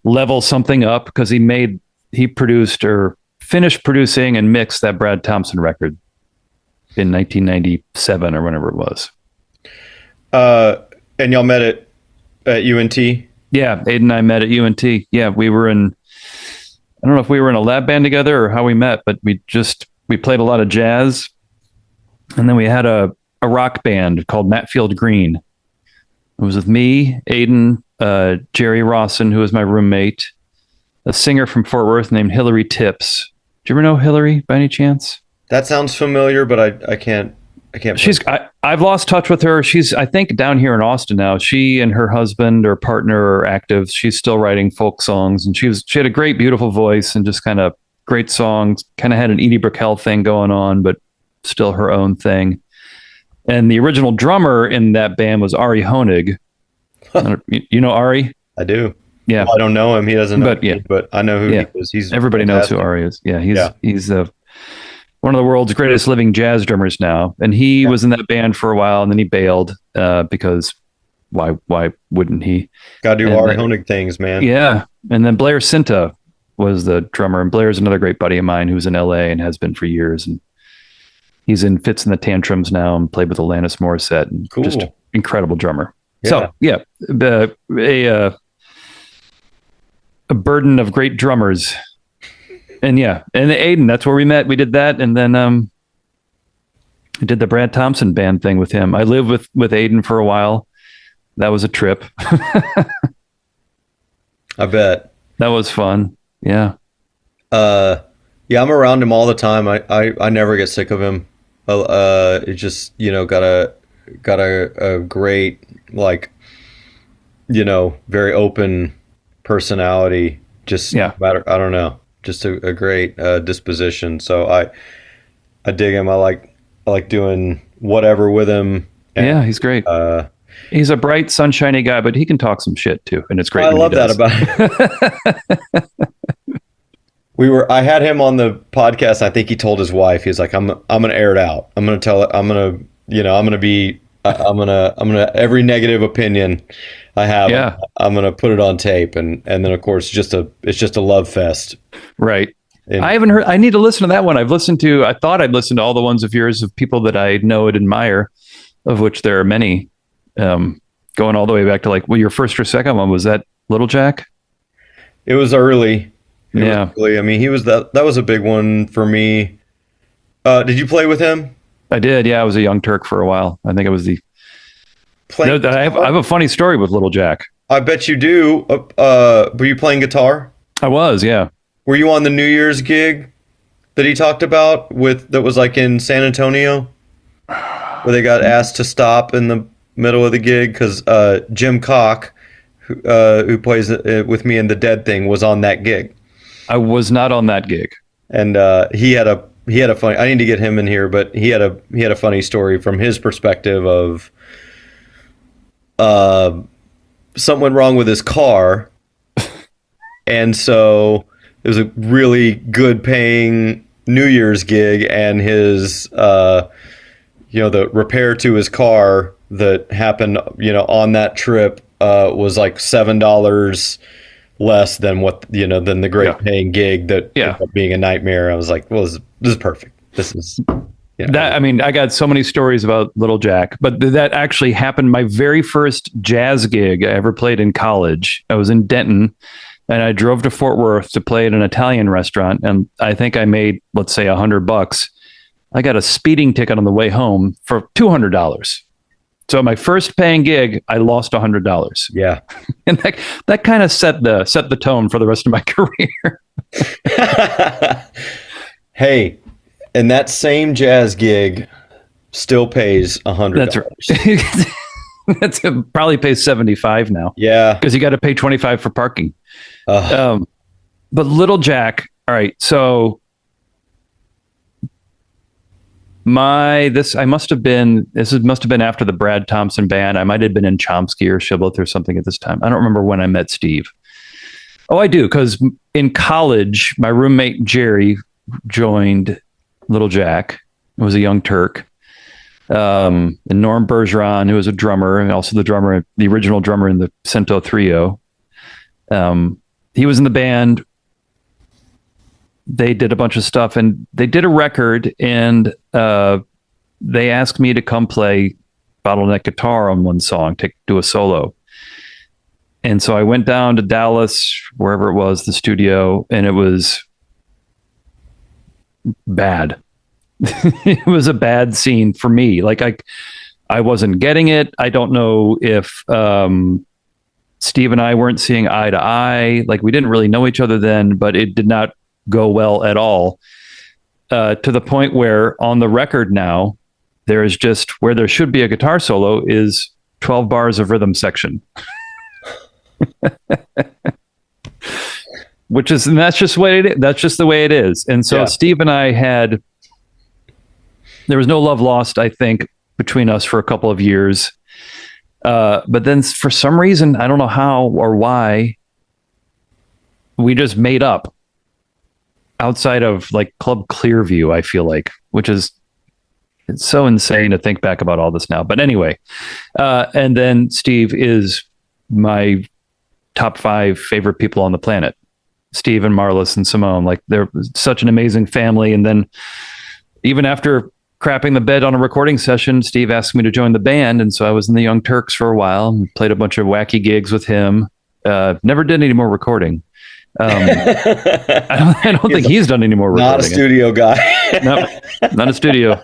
level something up, because he produced or finished producing and mixed that Brad Thompson record in 1997 or whenever it was. And y'all met at UNT? Yeah, Aiden and I met at UNT. Yeah, I don't know if we were in a lab band together or how we met, but we played a lot of jazz. And then we had a rock band called Matfield Green. It was with me, Aiden, Jerry Rawson, who was my roommate, a singer from Fort Worth named Hillary Tips. Do you ever know Hillary by any chance? That sounds familiar, but I can't. I've lost touch with her. She's, I think, down here in Austin now. She and her husband or partner are active. She's still writing folk songs, and she had a great, beautiful voice and just kind of great songs. Kind of had an Edie Brickell thing going on, but still her own thing. And the original drummer in that band was Ari Honig. You know Ari? I do. Yeah, well, I don't know him. He doesn't know me, but I know who he is. Everybody knows who Ari is. Yeah, he's one of the world's greatest living jazz drummers now. And he was in that band for a while, and then he bailed because why wouldn't he? Got to do Ari Honig things, man. Yeah, and then Blair Cento was the drummer, and Blair's another great buddy of mine who's in LA and has been for years, and he's in Fits and the Tantrums now and played with Alanis Morissette, and just incredible drummer. Yeah. So yeah, a burden of great drummers. And Aiden, that's where we met. We did that, and then I did the Brad Thompson band thing with him. I lived with Aiden for a while. That was a trip. I bet. That was fun. Yeah. Yeah, I'm around him all the time. I never get sick of him. It just, got a great, like, very open personality. Just Yeah. matter, I don't know, just a great disposition. So I dig him. I like doing whatever with him. And, Yeah, he's great. He's a bright, sunshiny guy, but he can talk some shit too, and it's great. I when he love that does. about him. I had him on the podcast. I think he told his wife, he's like, I'm going to air it out. I'm going to tell it. I'm going to every negative opinion I have, Yeah. I'm going to put it on tape. And then of course, it's just a love fest. Right. And I haven't heard. I need to listen to that one. I thought I'd listened to all the ones of yours of people that I know and admire, of which there are many, going all the way back to like, well, your first or second one, was that Little Jack? it was early. Yeah. I mean, that was a big one for me. Did you play with him? I did. Yeah. I was a young Turk for a while. I think it was Playing I have a funny story with Little Jack. I bet you do. Were you playing guitar? I was. Yeah. Were you on the New Year's gig that he talked about that was like in San Antonio, where they got asked to stop in the middle of the gig because Jim Cock, who plays with me in the Dead Thing, was on that gig, I was not on that gig. and he had a funny. I need to get him in here, but he had a funny story from his perspective of something went wrong with his car, and so it was a really good paying New Year's gig, and his the repair to his car that happened on that trip was like $7 less than than the great paying gig that ended up being a nightmare. I was like, well, this is perfect. This is That, I mean, I got so many stories about Little Jack, but that actually happened. My very first jazz gig I ever played in college, I was in Denton, and I drove to Fort Worth to play at an Italian restaurant. And I think I made, let's say, $100. I got a speeding ticket on the way home for $200. So my first paying gig, I lost $100. Yeah. And that kind of set the tone for the rest of my career. Hey, and that same jazz gig still pays $100. That's right. That's probably pays $75 now. Yeah, because you got to pay $25 for parking. But Little Jack, all right. So this must have been after the Brad Thompson band. I might have been in Chomsky or Shibboleth or something at this time. I don't remember when I met Steve. Oh, I do, because in college, my roommate Jerry joined Little Jack. It was a young Turk. And Norm Bergeron, who was a drummer, and also the original drummer in the Cento Threeo. He was in the band. They did a bunch of stuff, and they did a record, and they asked me to come play bottleneck guitar on one song, to do a solo. And so I went down to Dallas, wherever it was, the studio, and it was bad. It was a bad scene for me. Like I wasn't getting it. I don't know if Steve and I weren't seeing eye to eye. Like, we didn't really know each other then, but it did not go well at all. To the point where on the record now, there is just, where there should be a guitar solo, is 12 bars of rhythm section. And that's just the way it is. That's just the way it is. And so Steve and I there was no love lost, I think, between us for a couple of years. But then for some reason, I don't know how or why, we just made up outside of like Club Clearview, I feel like, it's so insane to think back about all this now. But anyway, and then Steve is my top 5 favorite people on the planet. Steve and Marlis and Simone, like, they're such an amazing family. And then even after crapping the bed on a recording session, Steve asked me to join the band. And so I was in the Young Turks for a while and played a bunch of wacky gigs with him. Never did any more recording. I don't think he's done any more recording. Not a studio guy. No, not a studio.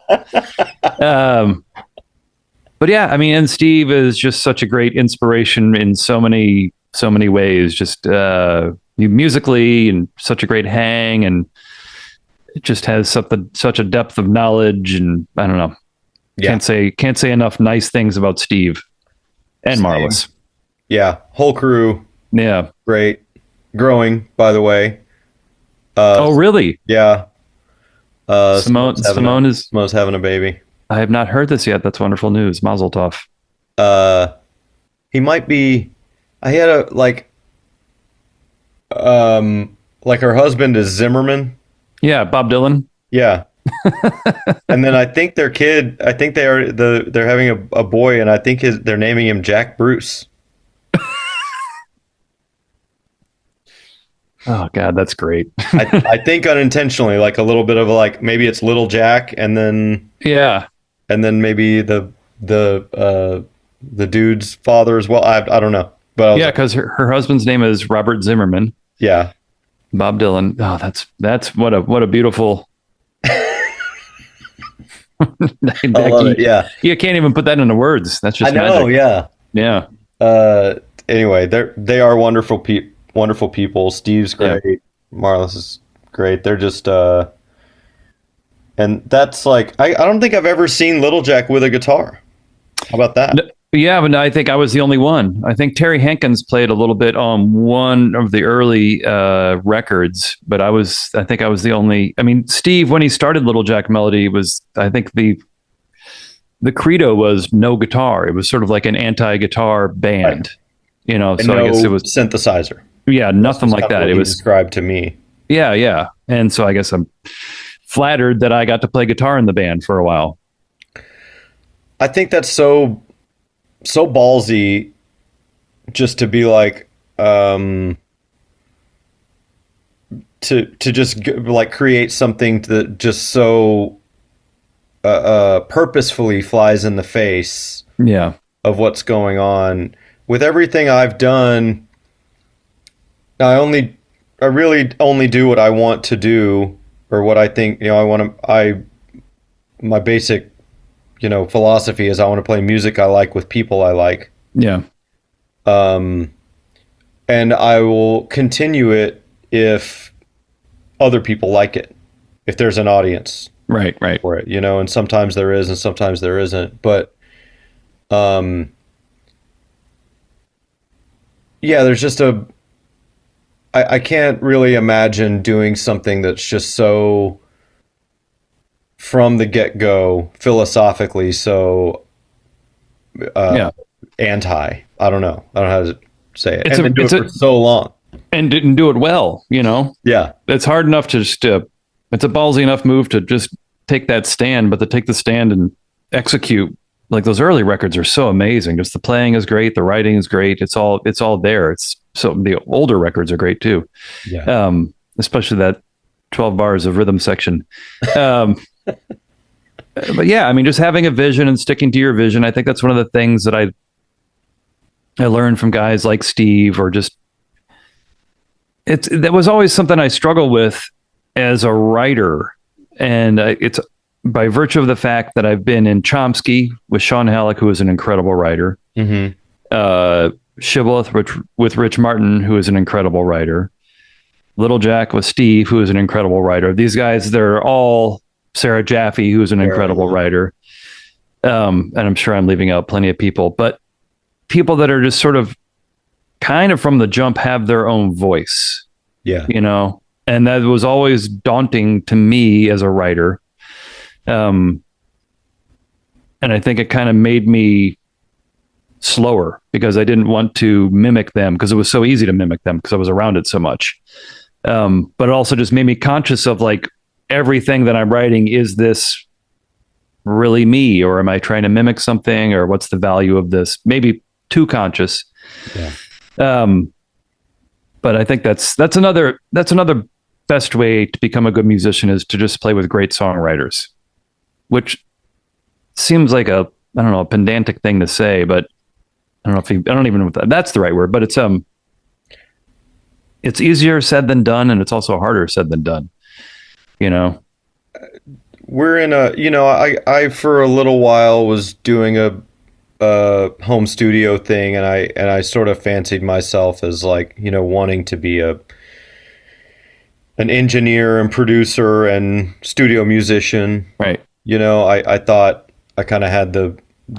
But yeah, I mean, and Steve is just such a great inspiration in so many ways. Just musically and such a great hang, and it just has such a depth of knowledge, and I don't know. Yeah. Can't say enough nice things about Steve and Marlis. Yeah, whole crew. Yeah, Great. Growing, by the way. Oh, really? Yeah. Simone's having a baby. I have not heard this yet. That's wonderful news. Mazel tov. He might be. I had a like her husband is Zimmerman. Yeah, Bob Dylan. Yeah. And then I think their kid. I think they're having a boy, and I think they're naming him Jack Bruce. Oh God, that's great. I think unintentionally, like a little bit of maybe it's Little Jack, and then maybe the dude's father as well. I don't know, but yeah, because her husband's name is Robert Zimmerman. Yeah, Bob Dylan. Oh, that's what a beautiful. I love it. Yeah, you can't even put that into words. That's just I know. Magic. Yeah. Anyway, they are wonderful people. Steve's great. Yeah. Marlis is great. They're just and that's I don't think I've ever seen Little Jack with a guitar. How about that? Yeah, but I think I was the only one. I think Terry Hankins played a little bit on one of the early records, but I think I was the only. I mean, Steve, when he started Little Jack Melody, I think the credo was no guitar. It was sort of like an anti-guitar band, right. So I guess it was synthesizer. Yeah, nothing like that. It was described to me. Yeah. And so I guess I'm flattered that I got to play guitar in the band for a while. I think that's so ballsy just to be to just create something that just so purposefully flies in the face of what's going on. With everything I've done, I really only do what I want to do, or what I think, my basic, philosophy is I want to play music I like with people I like. Yeah. And I will continue it if other people like it, if there's an audience. Right. For it, and sometimes there is and sometimes there isn't. But, yeah, there's just I can't really imagine doing something that's just so from the get-go philosophically so anti. I don't know how to say it. And do it for so long. And didn't do it well, Yeah. It's hard enough to just it's a ballsy enough move to just take that stand, but to take the stand and execute, those early records are so amazing. Just the playing is great, the writing is great. It's all there. So the older records are great too. Yeah. Especially that 12 bars of rhythm section. But yeah, I mean, just having a vision and sticking to your vision. I think that's one of the things that I learned from guys like Steve, or just, that was always something I struggle with as a writer. And it's by virtue of the fact that I've been in Chomsky with Sean Halleck, who is an incredible writer. Mm-hmm. Shibboleth with Rich Martin, who is an incredible writer. Little Jack with Steve, who is an incredible writer. These guys, they're all Sarah Jaffe, who's an incredible writer. And I'm sure I'm leaving out plenty of people, but people that are just sort of kind of from the jump have their own voice. Yeah. And that was always daunting to me as a writer. And I think it kind of made me slower because I didn't want to mimic them, because it was so easy to mimic them because I was around it so much. But it also just made me conscious of everything that I'm writing. Is this really me, or am I trying to mimic something, or what's the value of this? Maybe too conscious. Yeah. But I think that's another best way to become a good musician, is to just play with great songwriters, which seems like a pedantic thing to say, but I don't even know if that's the right word, but it's easier said than done, and it's also harder said than done. We're in I for a little while was doing a home studio thing, and I sort of fancied myself as wanting to be a an engineer and producer and studio musician. Right. You know, I thought I kind of had the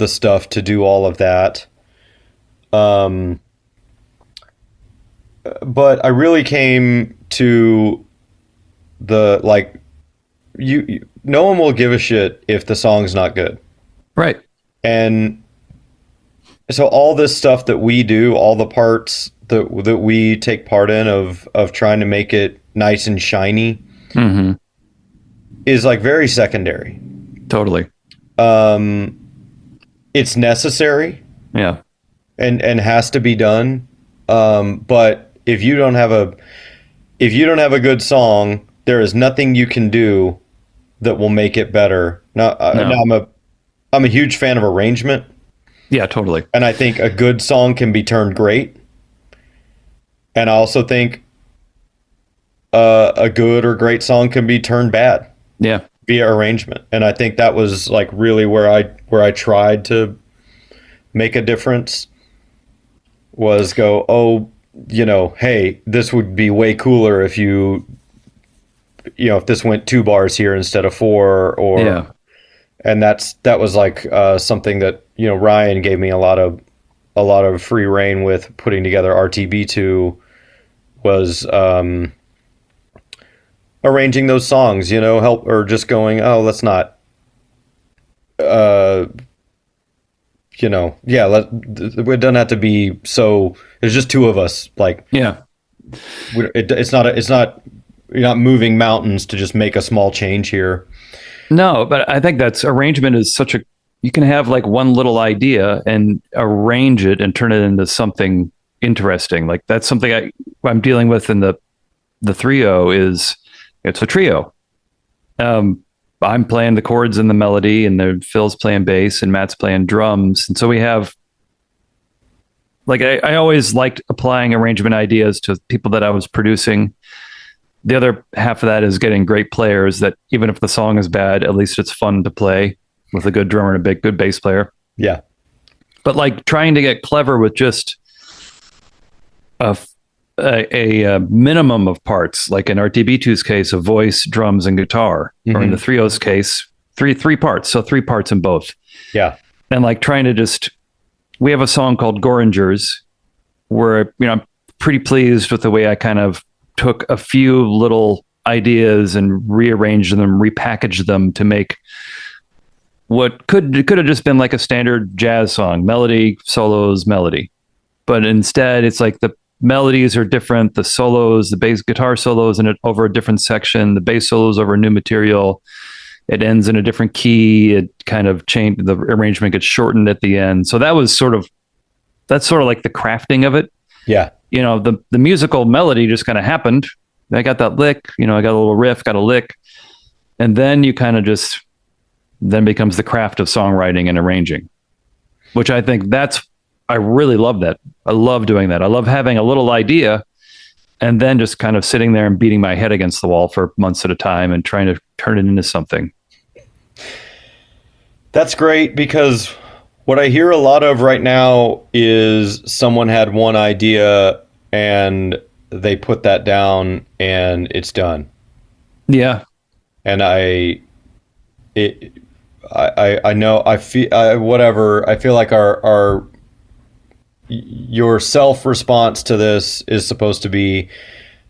stuff to do all of that. But I really came to the, like, no one will give a shit if the song's not good. Right. And so all this stuff that we do, all the parts that we take part in of trying to make it nice and shiny, mm-hmm. is like very secondary. Totally. It's necessary. Yeah. And has to be done. But if you don't have a good song, there is nothing you can do that will make it better. Now I'm a huge fan of arrangement. Yeah, totally. And I think a good song can be turned great. And I also think a good or great song can be turned bad. Yeah. Via arrangement. And I think that was like really where I tried to make a difference, was go, oh, you know, hey, this would be way cooler if if this went 2 bars here instead of 4, or yeah. And that was like something that, you know, Ryan gave me a lot of free reign with putting together RTB2, was arranging those songs, you know, help, or just going, oh, let's not, you know, yeah, it doesn't have to be so. There's just 2 of us, like, yeah. It's not. You're not moving mountains to just make a small change here. No, but I think that's arrangement is such a. You can have like one little idea and arrange it and turn it into something interesting. Like that's something I'm dealing with in the Threeo. Is it's a trio. I'm playing the chords and the melody, and Phil's playing bass, and Matt's playing drums, and so we have. Like I always liked applying arrangement ideas to people that I was producing. The other half of that is getting great players that even if the song is bad, at least it's fun to play with a good drummer and a good bass player. Yeah. But like trying to get clever with just a minimum of parts, like in RTB2's case, a voice, drums, and guitar, mm-hmm. or in the Threeo's case, three parts. So 3 parts in both. Yeah. And like trying to we have a song called Gorringers where, you know, I'm pretty pleased with the way I kind of took a few little ideas and rearranged them, repackaged them to make what could have just been like a standard jazz song, melody, solos, melody. But instead it's like the melodies are different, the solos, the bass guitar solos in it over a different section, the bass solos over new material. It ends in a different key. It kind of changed, the arrangement gets shortened at the end. So that's sort of like the crafting of it. Yeah. You know, the musical melody just kind of happened. I got that lick, you know, I got a little riff, got a lick. And then you kind of then becomes the craft of songwriting and arranging, which I think I really love that. I love doing that. I love having a little idea and then just kind of sitting there and beating my head against the wall for months at a time and trying to turn it into something. That's great, because what I hear a lot of right now is someone had one idea and they put that down and it's done. Yeah. And I know, I feel like your self response to this is supposed to be,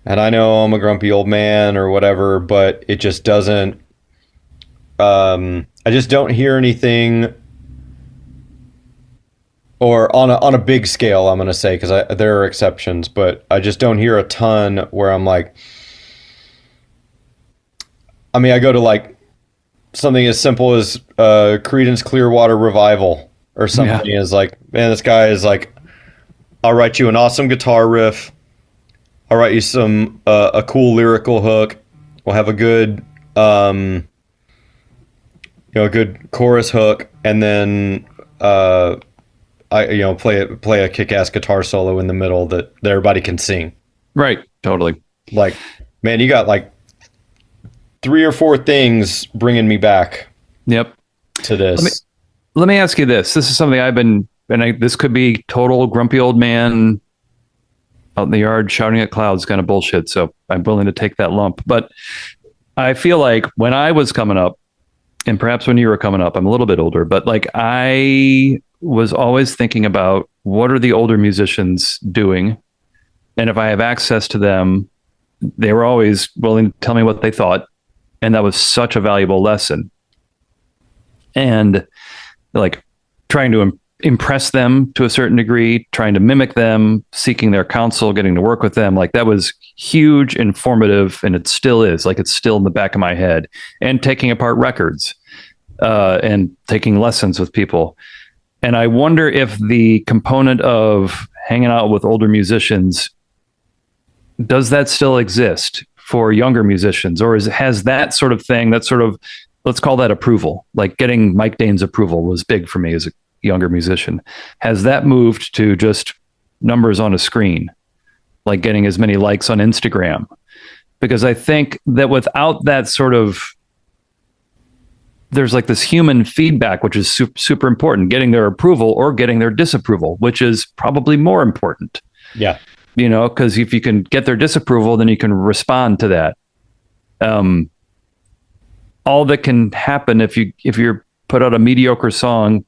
and I know I'm a grumpy old man or whatever, but it just doesn't, I just don't hear anything, or on a big scale, I'm going to say, because there are exceptions, but I just don't hear a ton where I'm like, I mean, I go to like something as simple as Creedence Clearwater Revival or something. Yeah. Is like, man, this guy is like, I'll write you an awesome guitar riff. I'll write you some a cool lyrical hook. We'll have a good a good chorus hook, and then I play a kick-ass guitar solo in the middle that everybody can sing. Right, totally. Like, man, you got like 3 or 4 things bringing me back. Yep. To this. Let me ask you this. This is something this could be total grumpy old man out in the yard shouting at clouds kind of bullshit. So I'm willing to take that lump. But I feel like when I was coming up, and perhaps when you were coming up, I'm a little bit older, but like I was always thinking about what are the older musicians doing? And if I have access to them, they were always willing to tell me what they thought. And that was such a valuable lesson. And like trying to impress them to a certain degree, trying to mimic them, seeking their counsel, getting to work with them. Like that was huge, informative, and it still is. Like it's still in the back of my head. And taking apart records and taking lessons with people. And I wonder if the component of hanging out with older musicians, does that still exist for younger musicians? Or has that sort of thing, that sort of, let's call that approval, like getting Mike Dane's approval was big for me as a younger musician. Has that moved to just numbers on a screen, like getting as many likes on Instagram? Because I think that without that sort of, there's like this human feedback, which is super important, getting their approval or getting their disapproval, which is probably more important. Yeah. You know, because if you can get their disapproval, then you can respond to that. All that can happen if you're put out a mediocre song,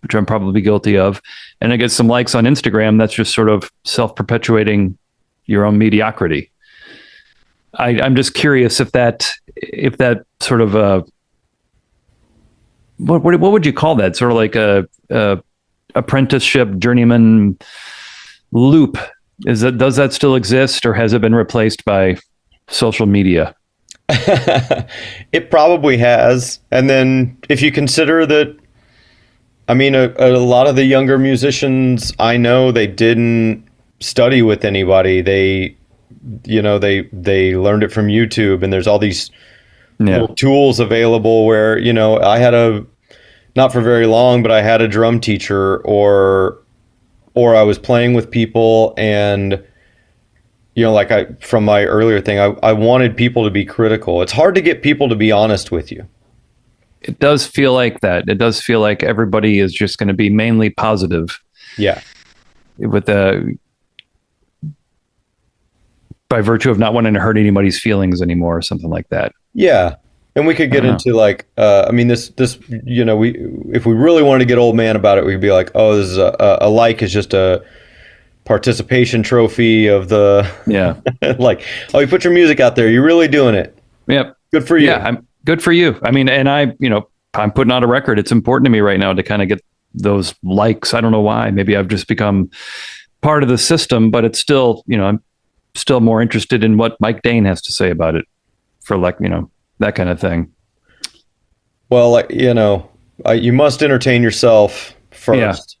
which I'm probably guilty of, and it gets some likes on Instagram, that's just sort of self-perpetuating your own mediocrity. I'm just curious if that sort of what would you call that? Sort of like a apprenticeship journeyman loop. Does that still exist, or has it been replaced by social media? It probably has. And then if you consider that, I mean, a lot of the younger musicians I know, they didn't study with anybody. They learned it from YouTube, and there's all these little tools available where, I had not for very long, but I had a drum teacher, or I was playing with people, and, from my earlier thing, I wanted people to be critical. It's hard to get people to be honest with you. It does feel like that. It does feel like everybody is just going to be mainly positive. Yeah. By virtue of not wanting to hurt anybody's feelings anymore, or something like that. Yeah. And we could get into like, if we really wanted to get old man about it, we'd be like, oh, this is a like is just a participation trophy of the, like, oh, you put your music out there. You're really doing it. Yep. Good for you. Yeah. Good for you. I mean, and I'm putting out a record. It's important to me right now to kind of get those likes. I don't know why. Maybe I've just become part of the system, but it's still, I'm still more interested in what Mike Dane has to say about it for like, that kind of thing. Well, you must entertain yourself first.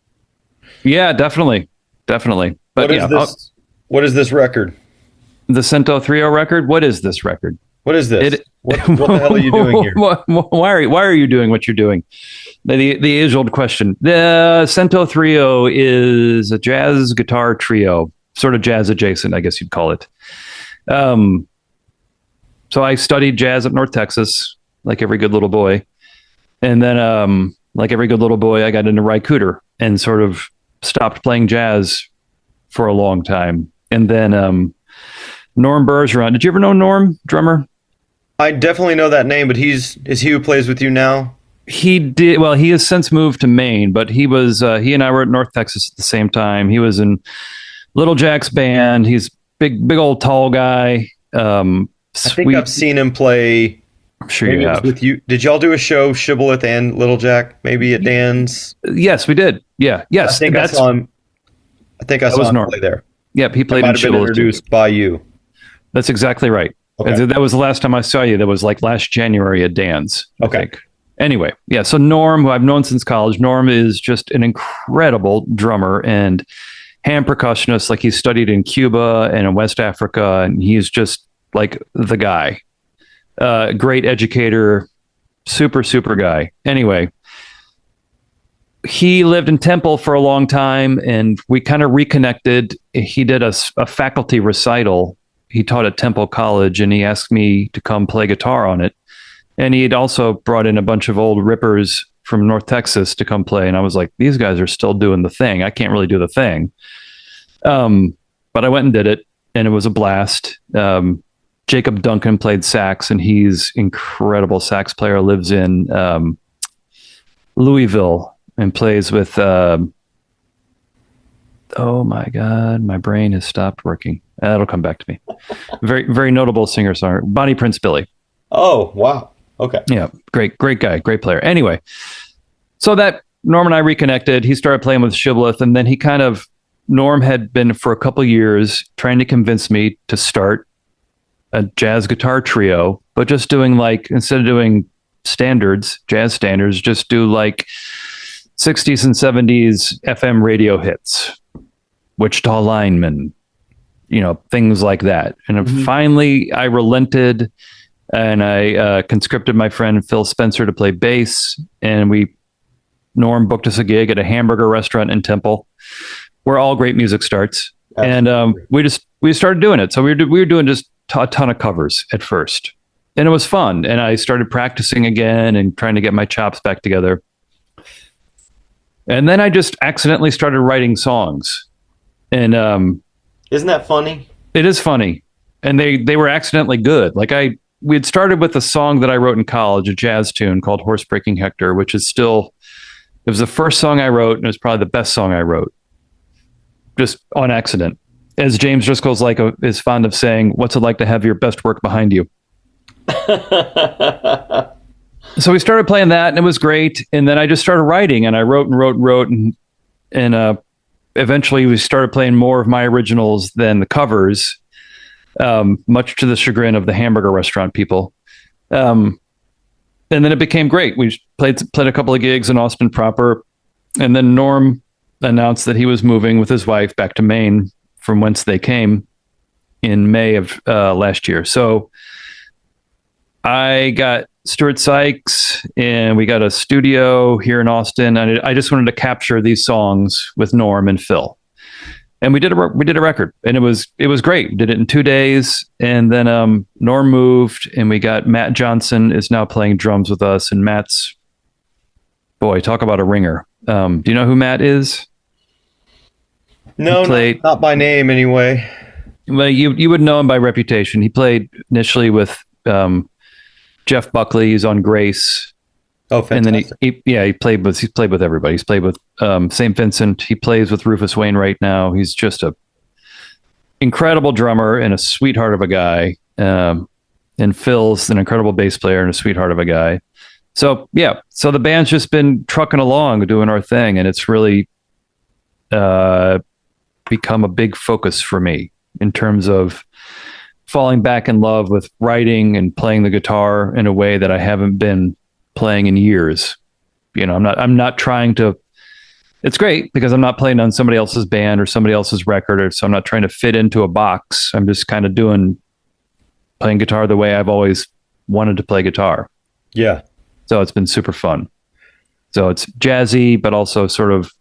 Yeah, definitely. But what is this record? The Cento Threeo record? What is this record? What is this? What the hell are you doing here? Why are you doing what you're doing? The age-old question. The Cento Threeo is a jazz guitar trio, sort of jazz adjacent, I guess you'd call it. So I studied jazz at North Texas, like every good little boy. And then, like every good little boy, I got into Rycooter and sort of stopped playing jazz for a long time. And then Norm Bergeron. Did you ever know Norm, drummer? I definitely know that name, but is he who plays with you now? He did. Well, he has since moved to Maine, but he and I were at North Texas at the same time. He was in Little Jack's band. He's big old tall guy. I think I've seen him play. I'm sure you have. With you. Did y'all do a show, Shibboleth and Little Jack, maybe at Dan's? Yes, we did. Yeah. Yes. I saw him play there. Yep, he played in Shibboleth. Introduced by you. That's exactly right. Okay. That was the last time I saw you. That was like last January at Dan's. Okay. I think. Anyway, yeah. So Norm, who I've known since college, Norm is just an incredible drummer and hand percussionist. Like he studied in Cuba and in West Africa, and he's just like the guy. Great educator, super guy. Anyway, he lived in Temple for a long time, and we kind of reconnected. He did a faculty recital. He taught at Temple College, and he asked me to come play guitar on it. And he'd also brought in a bunch of old rippers from North Texas to come play. And I was like, these guys are still doing the thing. I can't really do the thing. but I went and did it, and it was a blast. Jacob Duncan played sax, and he's incredible sax player. Lives in Louisville and plays with. Oh my God, my brain has stopped working. That'll come back to me. Very, very notable singer-songwriter, Bonnie Prince Billy. Oh, wow. Okay. Yeah, great guy, great player. Anyway, so that Norm and I reconnected. He started playing with Shibboleth, and then Norm had been for a couple years trying to convince me to start a jazz guitar trio, but just doing instead of doing jazz standards, just do 60s and 70s FM radio hits, Wichita Lineman, things like that. And finally I relented, and I conscripted my friend Phil Spencer to play bass, and Norm booked us a gig at a hamburger restaurant in Temple, where all great music starts. Absolutely. And we started doing it. So we were doing just a ton of covers at first, and it was fun. And I started practicing again and trying to get my chops back together. And then I just accidentally started writing songs. And isn't that funny? It is funny. And they were accidentally good. We had started with a song that I wrote in college, a jazz tune called Horse Breaking Hector, which is it was the first song I wrote, and it was probably the best song I wrote, just on accident. As James Driscoll's is fond of saying, what's it like to have your best work behind you? So we started playing that, and it was great. And then I just started writing, and I wrote and wrote, and eventually we started playing more of my originals than the covers, much to the chagrin of the hamburger restaurant people. And then it became great. We played a couple of gigs in Austin proper, and then Norm announced that he was moving with his wife back to Maine, from whence they came, in May of last year. So I got Stuart Sykes, and we got a studio here in Austin. And I just wanted to capture these songs with Norm and Phil, and we did a record, and it was great. We did it in 2 days, and then Norm moved, and we got Matt Johnson is now playing drums with us, and Matt's, boy, talk about a ringer. Do you know who Matt is? No, not by name anyway. Well, you would know him by reputation. He played initially with Jeff Buckley. He's on Grace. Oh, fantastic. And then he's played with everybody. He's played with St. Vincent. He plays with Rufus Wainwright now. He's just a incredible drummer and a sweetheart of a guy. And Phil's an incredible bass player and a sweetheart of a guy. So the band's just been trucking along, doing our thing, and it's really become a big focus for me in terms of falling back in love with writing and playing the guitar in a way that I haven't been playing in years. I'm not trying to, it's great because I'm not playing on somebody else's band or somebody else's record, so I'm not trying to fit into a box. I'm just kind of playing guitar the way I've always wanted to play guitar. Yeah. So it's been super fun. So it's jazzy, but also sort of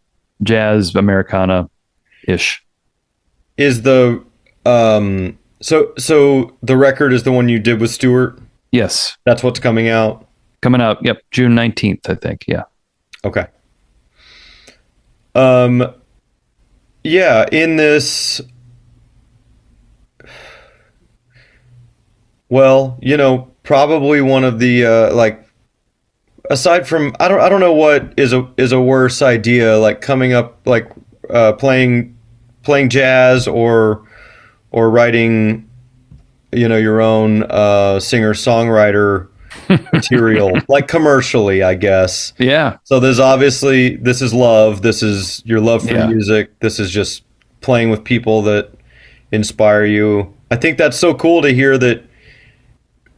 jazz Americana-ish. Is the so the record is the one you did with Stuart? Yes. That's what's coming out? Coming out, yep, June 19th, I think, yeah. Okay. Yeah, in this, well, probably one of the aside from I don't know what is a worse idea, coming up playing jazz or writing your own singer-songwriter material, commercially, I guess. Yeah. So this is love. This is your love for music. This is just playing with people that inspire you. I think that's so cool to hear that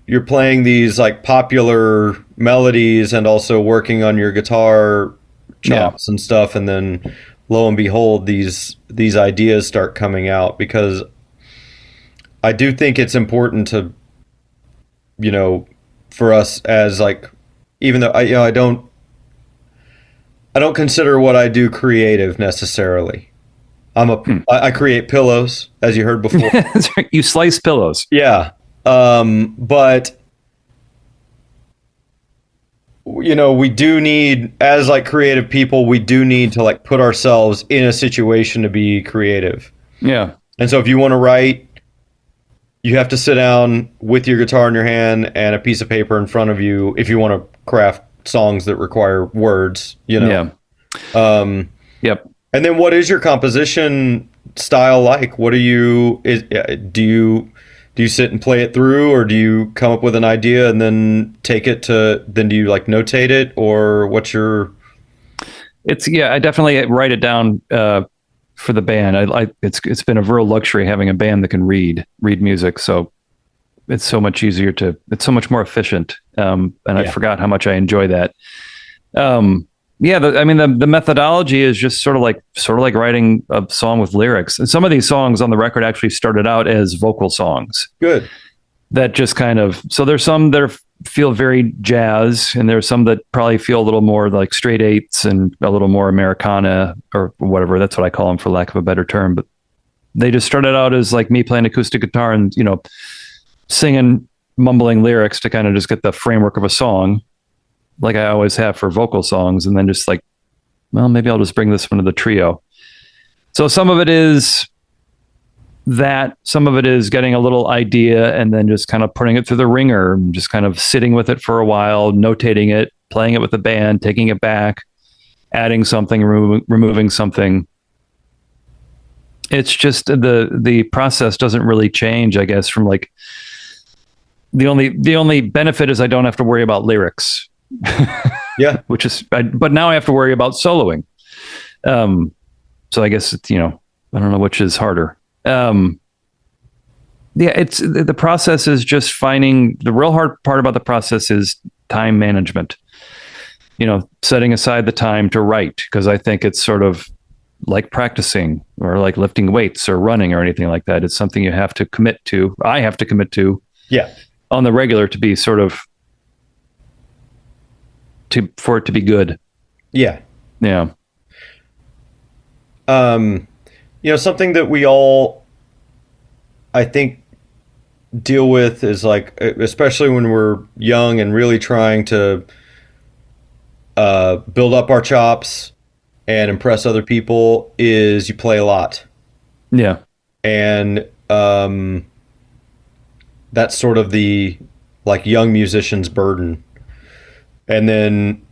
you're playing these popular melodies and also working on your guitar chops and stuff, and then lo and behold, these ideas start coming out, because I do think it's important to, for us as even though I don't consider what I do creative necessarily. I create pillows, as you heard before. You slice pillows. Yeah. But we do need, as creative people, we do need to put ourselves in a situation to be creative. Yeah. And so if you want to write, you have to sit down with your guitar in your hand and a piece of paper in front of you if you want to craft songs that require words, you know. Yeah. Yep. And then what is your composition style like? What do you do you sit and play it through, or do you come up with an idea and then do you like notate it, or what's your I definitely write it down for the band. It's been a real luxury having a band that can read music, so it's so much easier it's so much more efficient. And I forgot how much I enjoy that. The methodology is just sort of like writing a song with lyrics. And some of these songs on the record actually started out as vocal songs. Good. That just kind of, so there's some that feel very jazz, and there's some that probably feel a little more like straight eights and a little more Americana or whatever. That's what I call them, for lack of a better term. But they just started out as like me playing acoustic guitar and, singing, mumbling lyrics to kind of just get the framework of a song, like I always have for vocal songs. And then just like, well, maybe I'll just bring this one to the trio. So some of it is that, some of it is getting a little idea and then just kind of putting it through the ringer and just kind of sitting with it for a while, notating it, playing it with the band, taking it back, adding something, removing something. It's just the process doesn't really change, I guess, from like the only benefit is I don't have to worry about lyrics. Yeah. But now I have to worry about soloing. So I guess it's, I don't know which is harder. It's the process is just finding the real hard part about the process is time management, setting aside the time to write. Cause I think it's sort of like practicing or like lifting weights or running or anything like that. It's something you have to commit to. I have to commit to on the regular to be sort of for it to be good. Yeah. Yeah. Something that we all, I think, deal with is like, especially when we're young and really trying to build up our chops and impress other people, is you play a lot. Yeah. And that's sort of the like young musician's burden. And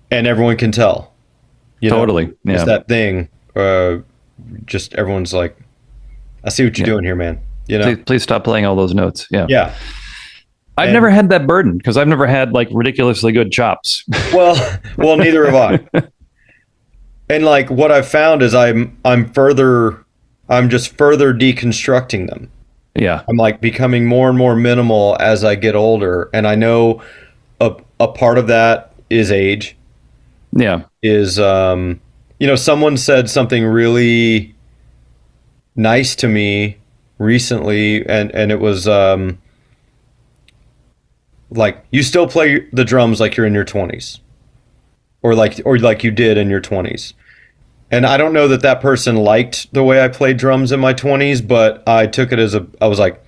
everyone can tell. Totally. Yeah. It's that thing. Just everyone's like, I see what you're doing here, man. Please stop playing all those notes. Yeah. Yeah. I've never had that burden because I've never had like ridiculously good chops. Well, neither have I. And like what I've found is I'm just further deconstructing them. Yeah. I'm like becoming more and more minimal as I get older. And I know a part of that is age. Yeah. Is, someone said something really nice to me recently, and it was like, you still play the drums like you're in your 20s, or like you did in your 20s. And I don't know that person liked the way I played drums in my 20s, but I took it as I was like,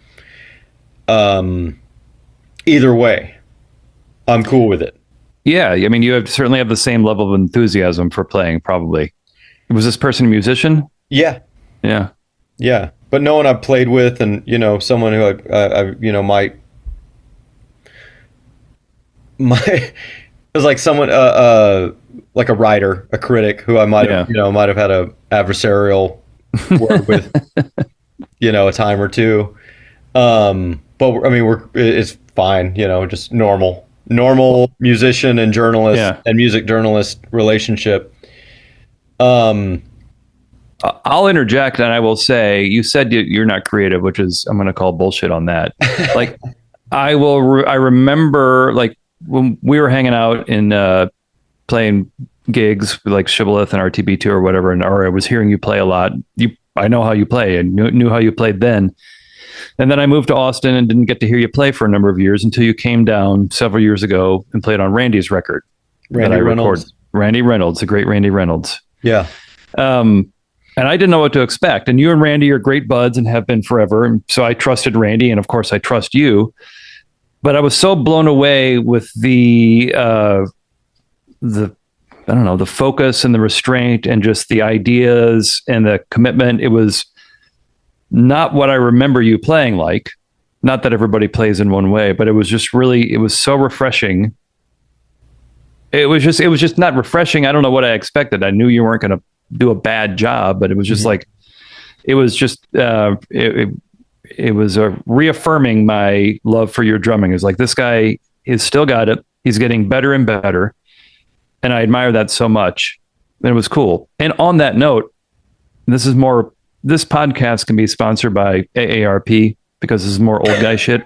either way, I'm cool with it. Yeah, I mean, you certainly have the same level of enthusiasm for playing, probably. Was this person a musician? Yeah. Yeah. Yeah. But no one I've played with, and, someone who I it was like someone, like a writer, a critic who I might have had a adversarial word with, a time or two. But I mean, it's fine, just normal musician and journalist and music journalist relationship. I'll interject, and I will say, you said you're not creative, which is, I'm going to call bullshit on that. Like, I remember like when we were hanging out in playing gigs like Shibboleth and RTB2 or whatever, or I was hearing you play a lot. I know how you play and knew how you played then. And then I moved to Austin and didn't get to hear you play for a number of years until you came down several years ago and played on Randy's record. Randy Reynolds. Randy Reynolds, the great Randy Reynolds. Yeah. And I didn't know what to expect. And you and Randy are great buds and have been forever. And so I trusted Randy, and of course I trust you. But I was so blown away with the focus and the restraint and just the ideas and the commitment. It was not what I remember you playing like. Not that everybody plays in one way, but it was just really, it was so refreshing. It was just not refreshing. I don't know what I expected. I knew you weren't going to do a bad job, but it was just like, it was just, it was reaffirming my love for your drumming. It's like, this guy has still got it. He's getting better and better. And I admire that so much. And it was cool. And on that note, this podcast can be sponsored by AARP because this is more old guy shit.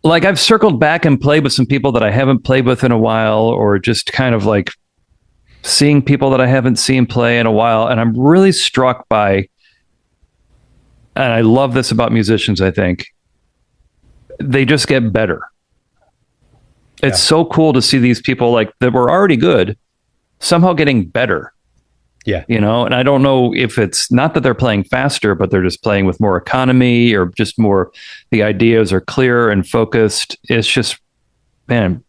Like, I've circled back and played with some people that I haven't played with in a while, or just kind of like seeing people that I haven't seen play in a while. And I'm really struck by, and I love this about musicians, I think, they just get better. It's so cool to see these people like that were already good somehow getting better. Yeah. You know, and I don't know if it's not that they're playing faster, but they're just playing with more economy, or just more, the ideas are clear and focused. It's just, man,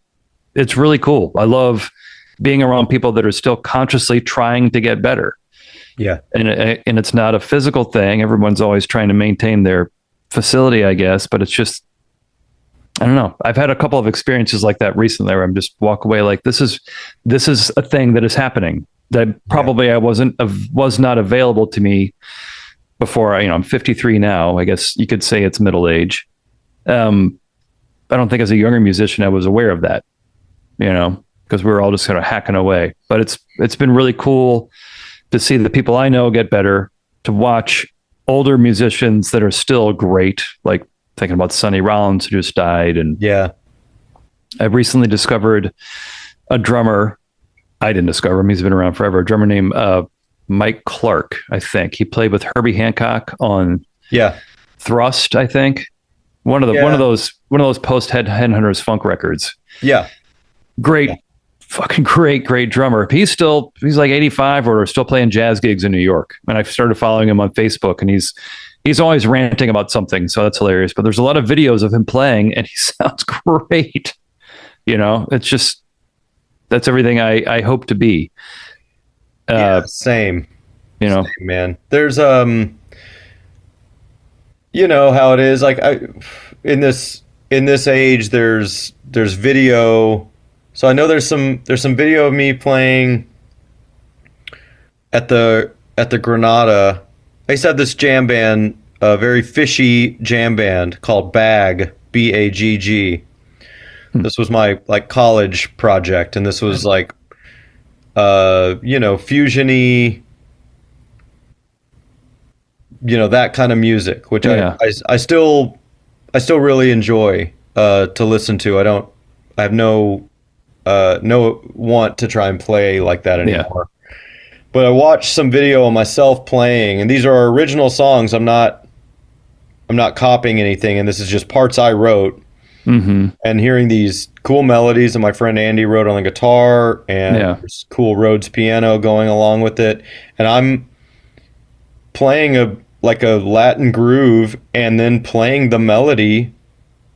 it's really cool. I love being around people that are still consciously trying to get better. Yeah. And it's not a physical thing. Everyone's always trying to maintain their facility, I guess, but it's just, I don't know. I've had a couple of experiences like that recently where I'm just walk away like, this is a thing that is happening that probably was not available to me before. I'm 53 now. I guess you could say it's middle age. I don't think as a younger musician, I was aware of that, because we were all just kind of hacking away, but it's been really cool to see the people I know get better, to watch older musicians that are still great, like thinking about Sonny Rollins, who just died. And I recently discovered a drummer. I didn't discover him. He's been around forever. A drummer named Mike Clark, I think. He played with Herbie Hancock on Thrust, I think. One of those post Headhunters funk records. Yeah. Great, fucking great drummer. He's like 85 or still playing jazz gigs in New York. And I started following him on Facebook, and he's always ranting about something. So that's hilarious. But there's a lot of videos of him playing, and he sounds great. It's just, that's everything I hope to be. Same. Same, man. There's how it is. Like in this age, there's video. So I know there's some video of me playing at the Granada. I used to have this jam band, a very fishy jam band called Bag, BAGG. This was my college project, and this was fusiony, that kind of music, which I still really enjoy to listen to. I have no want to try and play like that anymore. But I watched some video of myself playing, and these are original songs. I'm not copying anything, and this is just parts I wrote. Mm-hmm. And hearing these cool melodies that my friend Andy wrote on the guitar, and there's cool Rhodes piano going along with it, and I'm playing a Latin groove and then playing the melody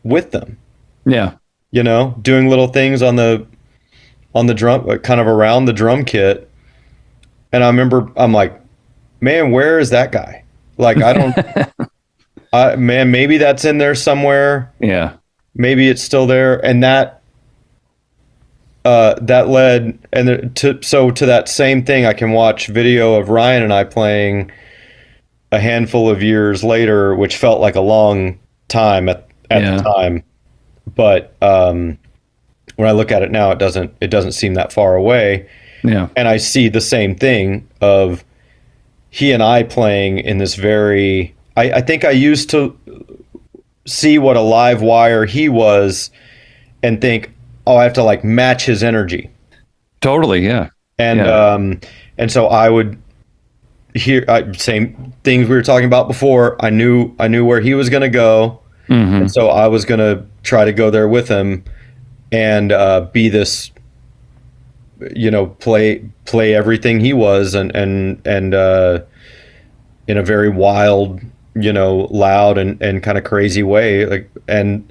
with them. Yeah, doing little things on the drum, kind of around the drum kit. And I remember I'm like, man, where is that guy? Like, I don't, man, maybe that's in there somewhere. Yeah. Maybe it's still there, and that led to that same thing. I can watch video of Ryan and I playing a handful of years later, which felt like a long time at the time. But when I look at it now, it doesn't seem that far away. Yeah, and I see the same thing of he and I playing in this very. I think I used to see what a live wire he was and think, oh, I have to match his energy. Totally. Yeah. And so I would hear same things we were talking about before. I knew where he was going to go. Mm-hmm. And so I was going to try to go there with him and be this, play everything he was and in a very wild, loud and kind of crazy way. And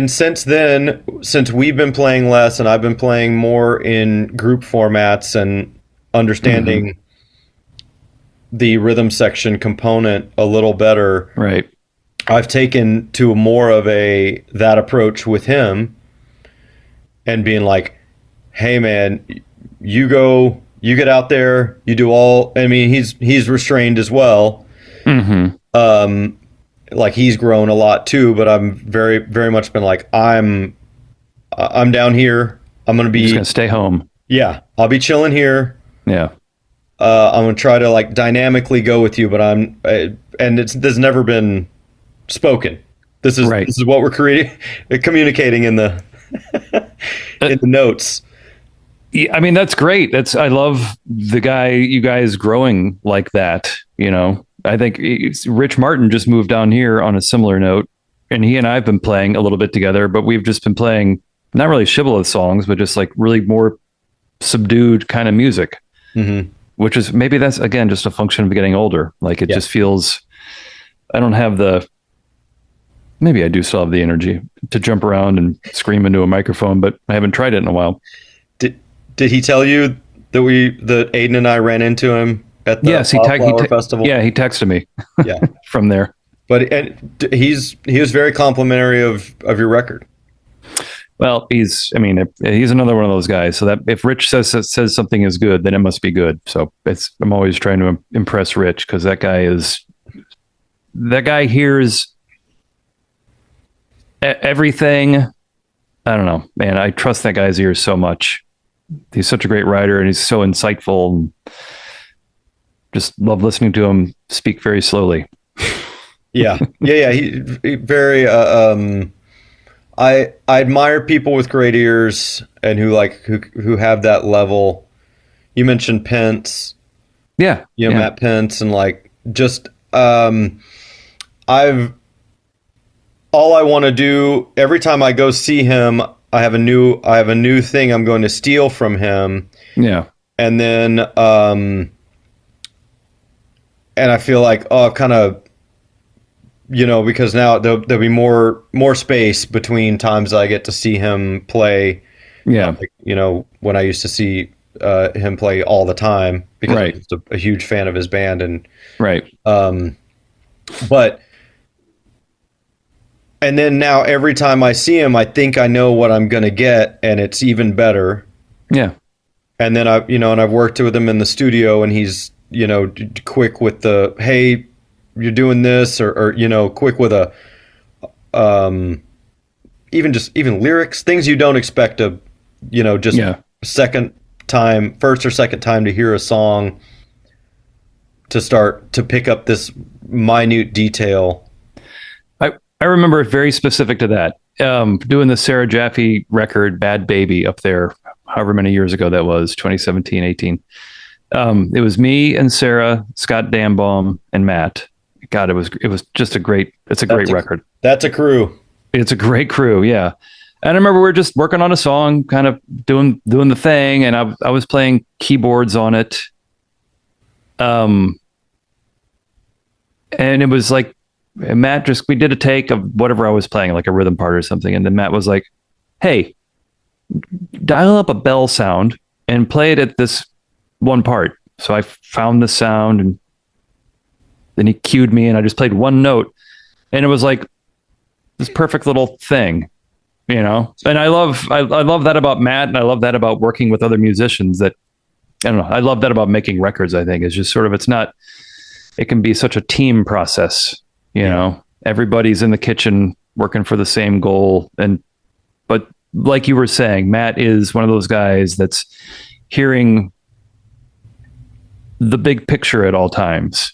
since then, since we've been playing less and I've been playing more in group formats and understanding the rhythm section component a little better, Right. I've taken to more of that approach with him and being like, hey man, you get out there, you do all, I mean, he's restrained as well. Mm-hmm. Like he's grown a lot too, but I'm very, very much been like, I'm down here. I'm going to be, Just gonna stay home. yeah, I'll be chilling here. Yeah. I'm going to try to like dynamically go with you, but there's never been spoken. This is what we're communicating in the, in the notes. Yeah, I mean, that's great. I love you guys growing like that. You know, I think Rich Martin just moved down here on a similar note, and he and I have been playing a little bit together, but we've just been playing not really Shibboleth songs, but just like really more subdued kind of music, which is maybe that's again just a function of getting older. Like it just feels, I don't have maybe I do still have the energy to jump around and scream into a microphone, but I haven't tried it in a while. Did he tell you that Aiden and I ran into him at the Flower Festival? Yeah, he texted me. Yeah, from there. But he was very complimentary of your record. Well, he's another one of those guys. So that if Rich says something is good, then it must be good. So I'm always trying to impress Rich because that guy hears everything. I don't know, man. I trust that guy's ears so much. He's such a great writer and he's so insightful and just love listening to him speak very slowly. Yeah. He very, I admire people with great ears and who have that level. You mentioned Pence. Yeah. Matt Pence and all I want to do every time I go see him, I have a new thing I'm going to steal from him. Yeah. And then, and I feel like, kind of, because now there'll be more space between times I get to see him play. Yeah. When I used to see him play all the time because I was a huge fan of his band and and then now every time I see him, I think I know what I'm going to get and it's even better. Yeah. And then I've worked with him in the studio and he's, quick with the, hey, you're doing this or quick with a, even lyrics, things you don't expect first or second time to hear a song to start to pick up this minute detail. I remember very specific to that. Doing the Sarah Jaffe record, Bad Baby, up there, however many years ago that was, 2017, 18. It was me and Sarah, Scott Dambaum, and Matt. God, it was just a great record. That's a crew. It's a great crew, yeah. And I remember we were just working on a song, kind of doing the thing, and I was playing keyboards on it. And it was like, Matt we did a take of whatever I was playing, like a rhythm part or something. And then Matt was like, hey, dial up a bell sound and play it at this one part. So I found the sound and then he cued me and I just played one note and it was like this perfect little thing, And I love that about Matt. And I love that about working with other musicians I don't know. I love that about making records. I think it's just sort of, it can be such a team process. Everybody's in the kitchen working for the same goal. But like you were saying, Matt is one of those guys that's hearing the big picture at all times,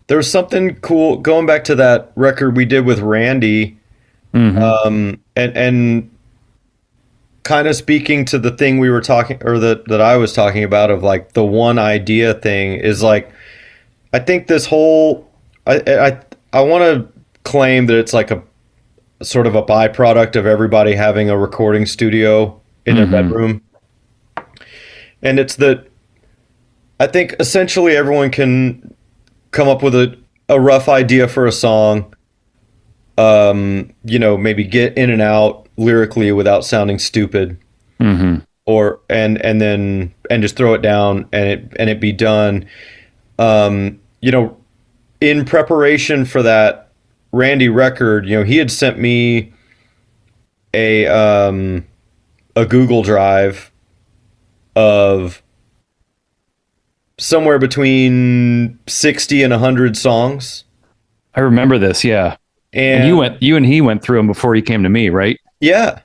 There's something cool going back to that record we did with Randy, and kind of speaking to the thing we were talking, or that I was talking about of like the one idea thing is like, I think this whole, I want to claim that it's like a sort of a byproduct of everybody having a recording studio in their bedroom. And it's that I think essentially everyone can come up with a rough idea for a song, maybe get in and out lyrically without sounding stupid. or and just throw it down and it be done. You know, in preparation for that Randy record, you know, he had sent me a Google Drive of somewhere between 60 and 100 songs. I remember this, yeah. And you and he went through them before he came to me, right? Yeah.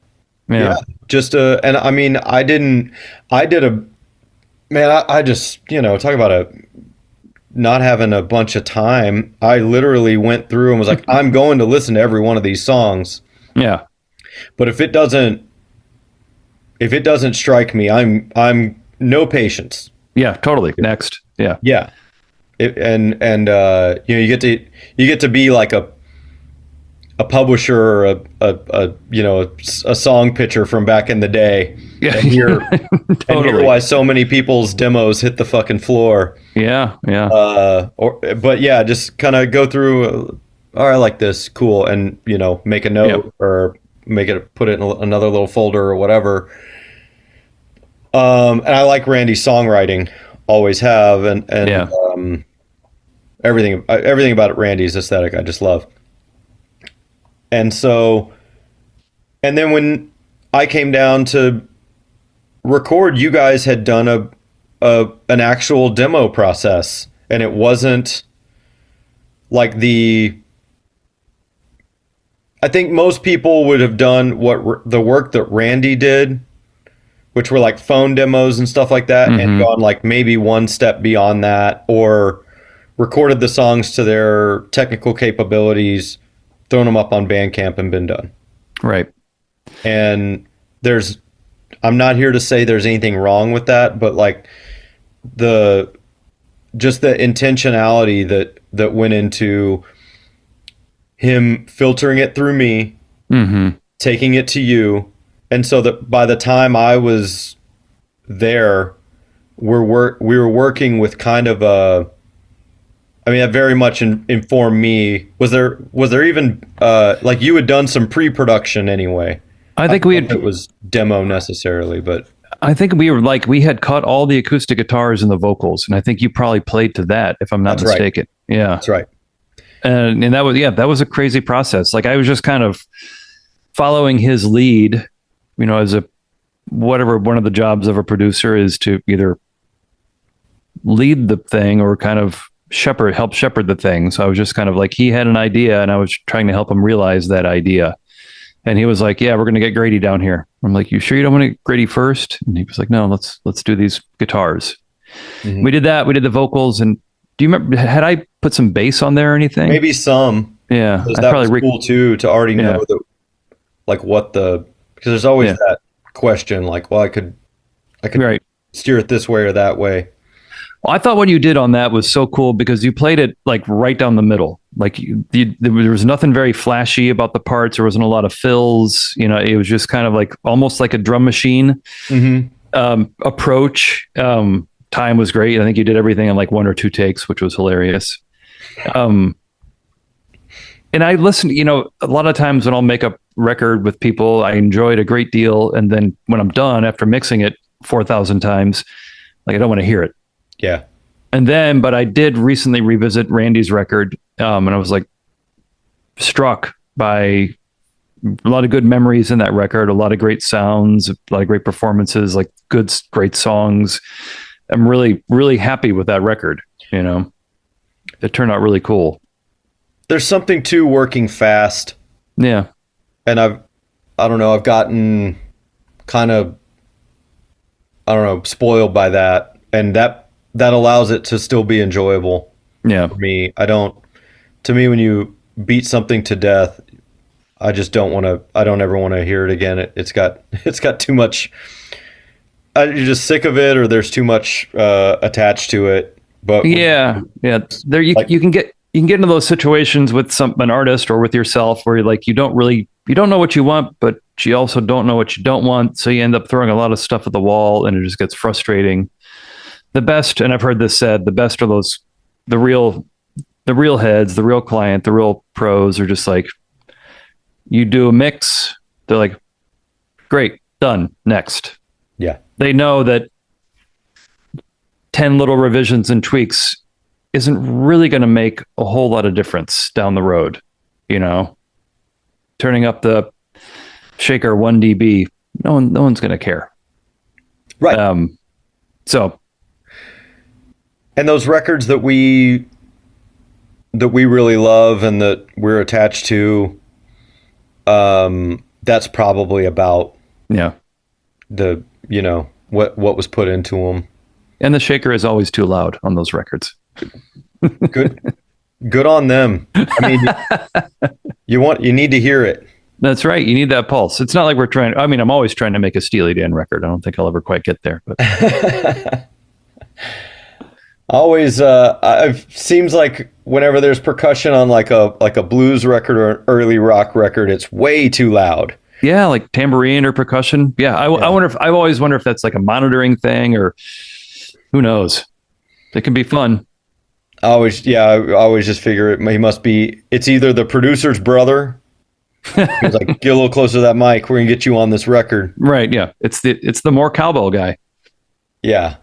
Just and I mean, I just, you know, talk about not having a bunch of time. I literally went through and was like, I'm going to listen to every one of these songs. Yeah. But if it doesn't strike me, I'm no patience. Yeah, totally. Next. Yeah. Yeah. And you know, you get to be like a publisher or a you know, a song pitcher from back in the day. Yeah. And hear, totally. and hear why so many people's demos hit the fucking floor. Yeah. Yeah. But yeah, just kind of go through, I like this, cool, and, you know, make a note or put it in another little folder or whatever. And I like Randy's songwriting, always have, and everything about Randy's aesthetic I just love. And so, and then when I came down to record, you guys had done an actual demo process, and it wasn't like I think most people would have done the work that Randy did, which were like phone demos and stuff like that, and gone like maybe one step beyond that, or recorded the songs to their technical capabilities, thrown them up on Bandcamp and been done. Right. And I'm not here to say there's anything wrong with that, but like just the intentionality that went into him filtering it through me, taking it to you. And so that by the time I was there, we were working with kind of that very much informed me. Was there even like you had done some pre-production anyway? I think it was demo necessarily, but I think we had cut all the acoustic guitars and the vocals, and I think you probably played to that, if I'm not mistaken. Right. Yeah, that's right. And that was a crazy process. Like I was just kind of following his lead, you know, as whatever one of the jobs of a producer is to either lead the thing or kind of help shepherd the thing. So I was just kind of like, he had an idea and I was trying to help him realize that idea. And he was like, yeah, we're going to get Grady down here. I'm like, you sure you don't want to get Grady first? And he was like, no, let's do these guitars. Mm-hmm. We did that. We did the vocals. And do you remember, had I put some bass on there or anything? Maybe some. Yeah. That was cool too, to already know because there's always that question, like, well, I could steer it this way or that way. Well, I thought what you did on that was so cool because you played it like right down the middle. Like there was nothing very flashy about the parts. There wasn't a lot of fills. You know, it was just kind of like almost like a drum machine approach. Time was great. I think you did everything in like 1 or 2 takes, which was hilarious. And I listened, you know, a lot of times when I'll make a record with people, I enjoy it a great deal. And then when I'm done after mixing it 4,000 times, like I don't want to hear it. Yeah. But I did recently revisit Randy's record, and I was like struck by a lot of good memories in that record, a lot of great sounds, a lot of great performances, like great songs. I'm really, really happy with that record. You know, it turned out really cool. There's something to working fast. Yeah. And I don't know, I've gotten kind of, spoiled by that. And that allows it to still be enjoyable. Yeah. For me, to me, when you beat something to death, I don't ever want to hear it again. It's got too much, you're just sick of it, or there's too much attached to it. But there you can get into those situations with an artist or with yourself where you're like, you don't know what you want, but you also don't know what you don't want. So you end up throwing a lot of stuff at the wall and it just gets frustrating. The best, and I've heard this said, the best are the real heads, the real client, the real pros are just like, you do a mix, they're like, great, done, next. Yeah. They know that 10 little revisions and tweaks isn't really going to make a whole lot of difference down the road. Turning up the shaker 1 dB, no one's going to care. Right. And those records that we really love and that we're attached to, that's probably about the what was put into them. And the shaker is always too loud on those records. Good on them. I mean, you need to hear it. That's right. You need that pulse. It's not like we're trying. I mean, I'm always trying to make a Steely Dan record. I don't think I'll ever quite get there. But always, it seems like whenever there's percussion on like a blues record or an early rock record, it's way too loud. Yeah, like tambourine or percussion. Yeah, I wonder if I always wonder if that's like a monitoring thing or who knows. It can be fun. I always just figure he must be. It's either the producer's brother. He's like, get a little closer to that mic. We're gonna get you on this record. Right. Yeah. It's the more cowbell guy. Yeah.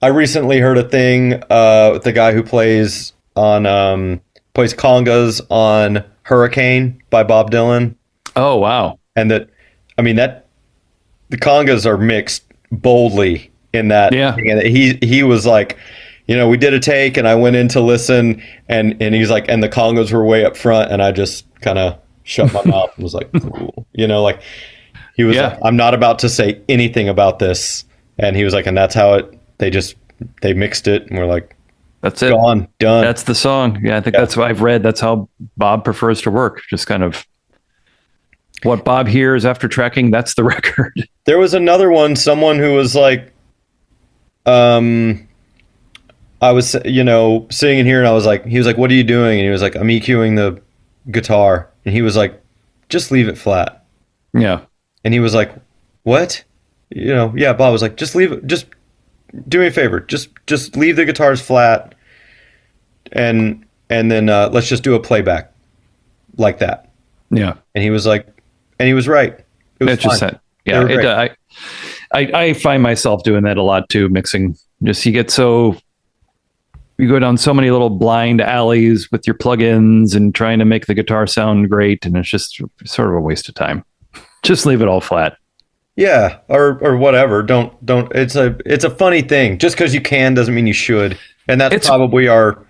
I recently heard a thing with the guy who plays congas on Hurricane by Bob Dylan. Oh, wow. And the congas are mixed boldly in that. Yeah. Thing. And he was like, we did a take and I went in to listen and he's like, and the congas were way up front and I just kind of shut my mouth and was like, cool. Like he was like, I'm not about to say anything about this. And he was like, and that's how they mixed it. And we're like, that's it. Done. That's the song. Yeah. I think that's what I've read. That's how Bob prefers to work. Just kind of what Bob hears after tracking. That's the record. There was another one, someone who was like, I was, sitting in here and he was like, what are you doing? And he was like, I'm EQing the guitar. And he was like, just leave it flat. Yeah. And he was like, what? Bob was like, just leave it. Just do me a favor. Just leave the guitars flat. And then let's just do a playback like that. Yeah. And he was like, and he was right. It was fine. Yeah. I find myself doing that a lot too, mixing. Just you go down so many little blind alleys with your plugins and trying to make the guitar sound great, and it's just sort of a waste of time. Just leave it all flat. Yeah, or whatever. Don't. It's a funny thing. Just because you can doesn't mean you should, and that's probably our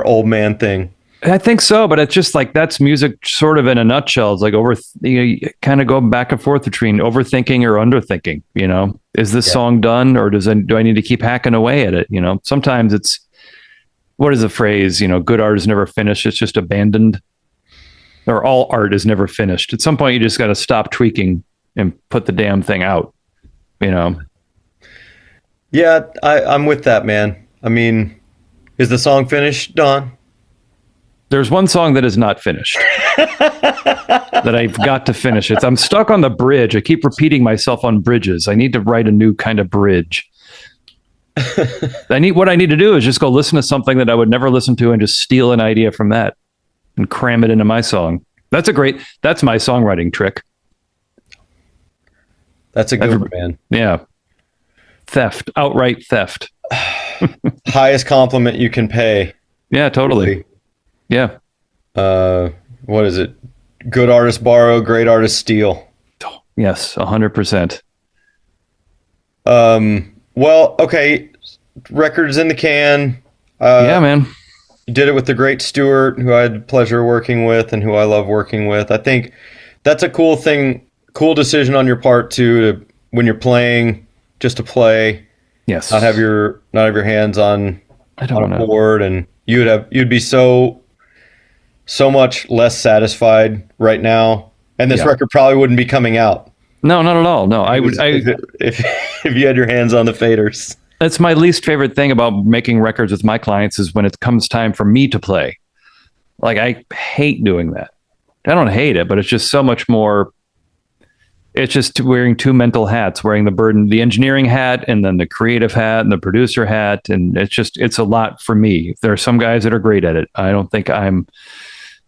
old man thing. I think so, but it's just like that's music sort of in a nutshell. It's like you kind of go back and forth between overthinking or underthinking. Is this song done, or do I need to keep hacking away at it? Sometimes it's, what is the phrase? Good art is never finished. It's just abandoned, or all art is never finished. At some point, you just got to stop tweaking and put the damn thing out. Yeah, I'm with that, man. I mean, is the song finished, Don? There's one song that is not finished that I've got to finish. I'm stuck on the bridge. I keep repeating myself on bridges. I need to write a new kind of bridge. What I need to do is just go listen to something that I would never listen to and just steal an idea from that and cram it into my song. That's my songwriting trick. That's a good one, man. Yeah. Theft, outright theft. Highest compliment you can pay. Yeah, totally. Really. Yeah. What is it? Good artists borrow, great artists steal. Yes, 100%. Well, okay. Records in the can. Yeah, man. You did it with the great Stuart, who I had the pleasure working with and who I love working with. I think that's a cool thing, cool decision on your part too, when you're playing, just to play. Yes. Not have your hands on a board, and you'd be so much less satisfied right now, and this record probably wouldn't be coming out. No, not at all. No, if you had your hands on the faders. That's my least favorite thing about making records with my clients is when it comes time for me to play. Like, I hate doing that. I don't hate it, but it's just so much more. It's just wearing two mental hats, wearing the engineering hat and then the creative hat and the producer hat. And it's a lot for me. There are some guys that are great at it. I don't think I'm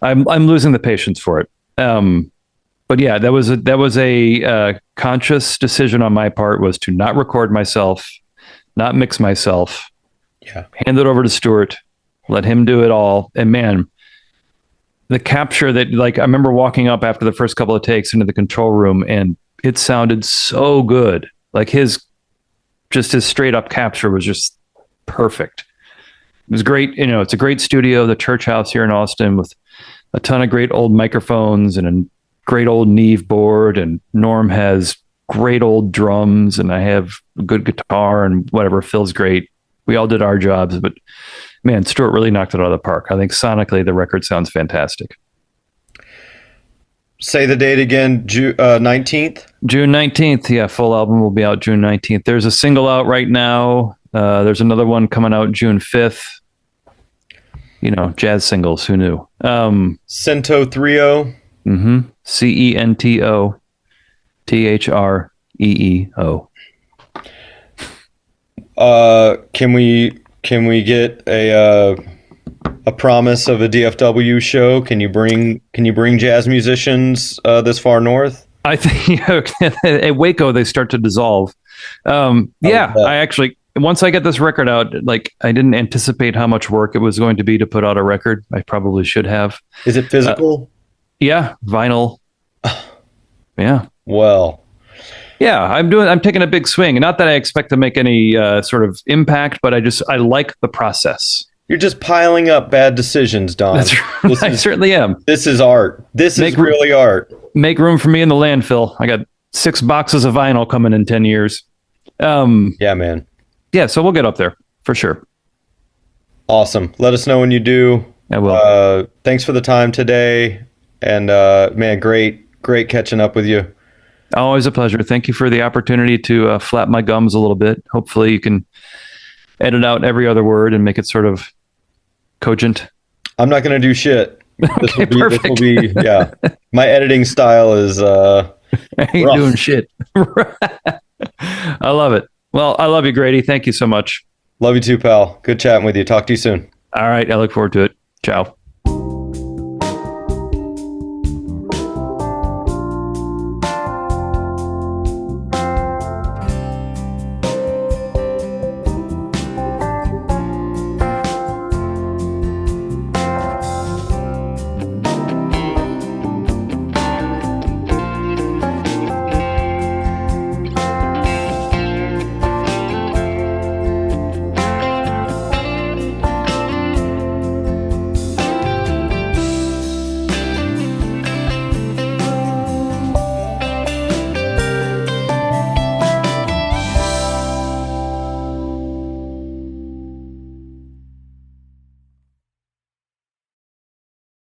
losing the patience for it. But yeah, that was a conscious decision on my part was to not record myself, not mix myself. Yeah. Hand it over to Stuart, let him do it all. And man, the capture that, like, I remember walking up after the first couple of takes into the control room and it sounded so good. Like his straight up capture was just perfect. It was great. You know, it's a great studio, the Church House here in Austin, with a ton of great old microphones and a great old Neve board. And Norm has great old drums, and I have a good guitar and whatever. Feels great. We all did our jobs, but man, Stuart really knocked it out of the park. I think sonically the record sounds fantastic. Say the date again, 19th? June 19th. Yeah, full album will be out June 19th. There's a single out right now. There's another one coming out June 5th. You know, jazz singles. Who knew? Cento Threeo. Mm-hmm. Cento Threeo. Can we get a promise of a DFW show? Can you bring jazz musicians this far north? I think at Waco they start to dissolve. Yeah, I actually, once I get this record out, like, I didn't anticipate how much work it was going to be to put out a record. I probably should have. Is it physical? Yeah, vinyl. Yeah. Well. Yeah, I'm taking a big swing. Not that I expect to make any sort of impact, but I like the process. You're just piling up bad decisions, Don. That's right. I certainly am. This is art. This is really art. Make room for me in the landfill. I got 6 boxes of vinyl coming in 10 years. Yeah, man. Yeah, so we'll get up there for sure. Awesome. Let us know when you do. I will. Thanks for the time today. And man, great catching up with you. Always a pleasure. Thank you for the opportunity to flap my gums a little bit. Hopefully you can edit out every other word and make it sort of cogent. I'm not going to do shit. Okay, this will be, yeah. My editing style is I ain't rough. Doing shit. I love it. Well, I love you, Grady. Thank you so much. Love you too, pal. Good chatting with you. Talk to you soon. All right. I look forward to it. Ciao.